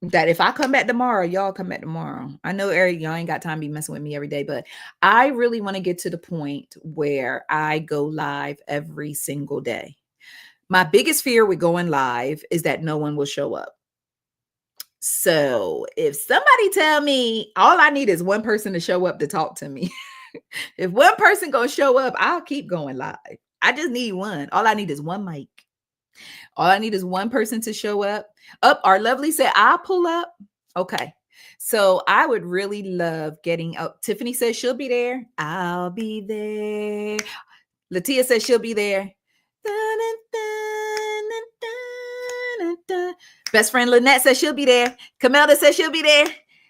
that if I come back tomorrow, y'all come back tomorrow. I know Eric, y'all ain't got time to be messing with me every day, but I really want to get to the point where I go live every single day. My biggest fear with going live is that no one will show up. So if somebody tell me all I need is one person to show up to talk to me, if one person gonna show up, I'll keep going live. I just need one. All I need is one mic. All I need is one person to show up. Our lovely said, I'll pull up. Okay. So I would really love getting up. Tiffany says she'll be there. I'll be there. Latia says she'll be there. Best friend Lynette says she'll be there. Camelda says she'll be there.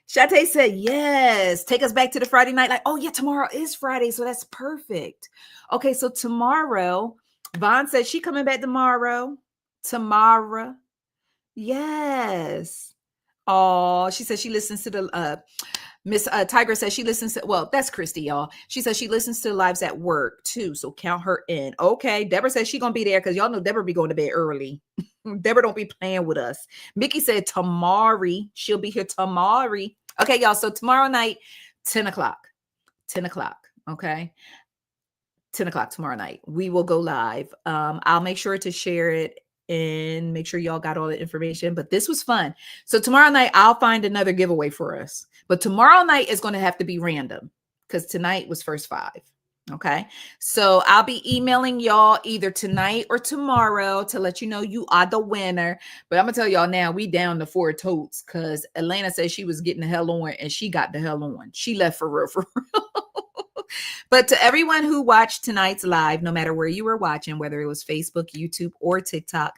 Shantae said, yes. Take us back to the Friday night. Like, oh yeah, tomorrow is Friday. So that's perfect. Okay. So tomorrow, Vaughn said she coming back tomorrow. Tomorrow. Yes. Oh, she said she listens to the Miss Tiger says she listens to, well, that's Christy, y'all. She says she listens to the lives at work too. So count her in. Okay. Deborah says she gonna be there because y'all know Deborah be going to bed early. Deborah don't be playing with us. Mickey said Tamari. She'll be here tomorrow. Okay, y'all. So tomorrow night, 10 o'clock. 10 o'clock. Okay. 10 o'clock tomorrow night. We will go live. I'll make sure to share it and make sure y'all got all the information. But this was fun. So tomorrow night, I'll find another giveaway for us. But tomorrow night is going to have to be random because tonight was first 5. Okay. So I'll be emailing y'all either tonight or tomorrow to let you know you are the winner. But I'm going to tell y'all now, we down to 4 totes because Elena said she was getting the hell on and she got the hell on. She left for real, for real. But to everyone who watched tonight's live, no matter where you were watching, whether it was Facebook, YouTube, or TikTok,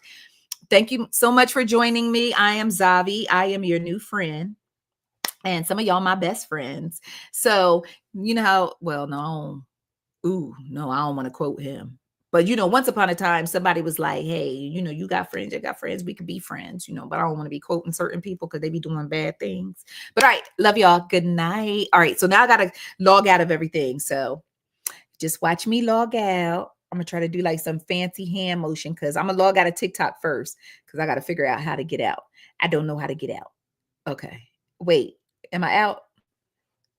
thank you so much for joining me. I am Zavi. I am your new friend. And some of y'all my best friends. So, you know how, well, no. Ooh, no, I don't want to quote him. But, once upon a time, somebody was like, hey, you got friends, we could be friends, but I don't want to be quoting certain people because they be doing bad things. But all right, love y'all. Good night. All right, so now I got to log out of everything. So just watch me log out. I'm going to try to do like some fancy hand motion because I'm going to log out of TikTok first because I got to figure out how to get out. I don't know how to get out. Okay. Wait, am I out?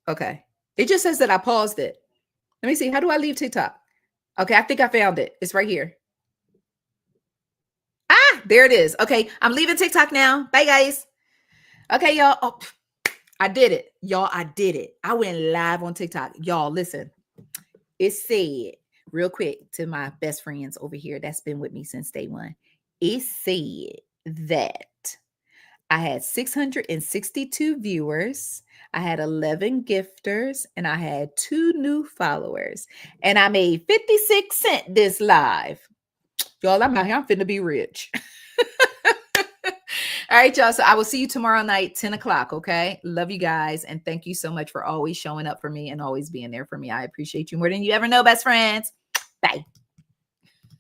Okay. It just says that I paused it. Let me see. How do I leave TikTok? Okay, I think I found it. It's right here. Ah, there it is. Okay, I'm leaving TikTok now. Bye, guys. Okay, y'all. Oh, I did it. Y'all, I did it. I went live on TikTok. Y'all, listen. It said, real quick, to my best friends over here that's been with me since day one. It said that I had 662 viewers. I had 11 gifters and I had 2 new followers and I made 56 cents this live. Y'all, I'm finna be rich. All right, y'all. So I will see you tomorrow night, 10 o'clock. Okay. Love you guys. And thank you so much for always showing up for me and always being there for me. I appreciate you more than you ever know, best friends. Bye.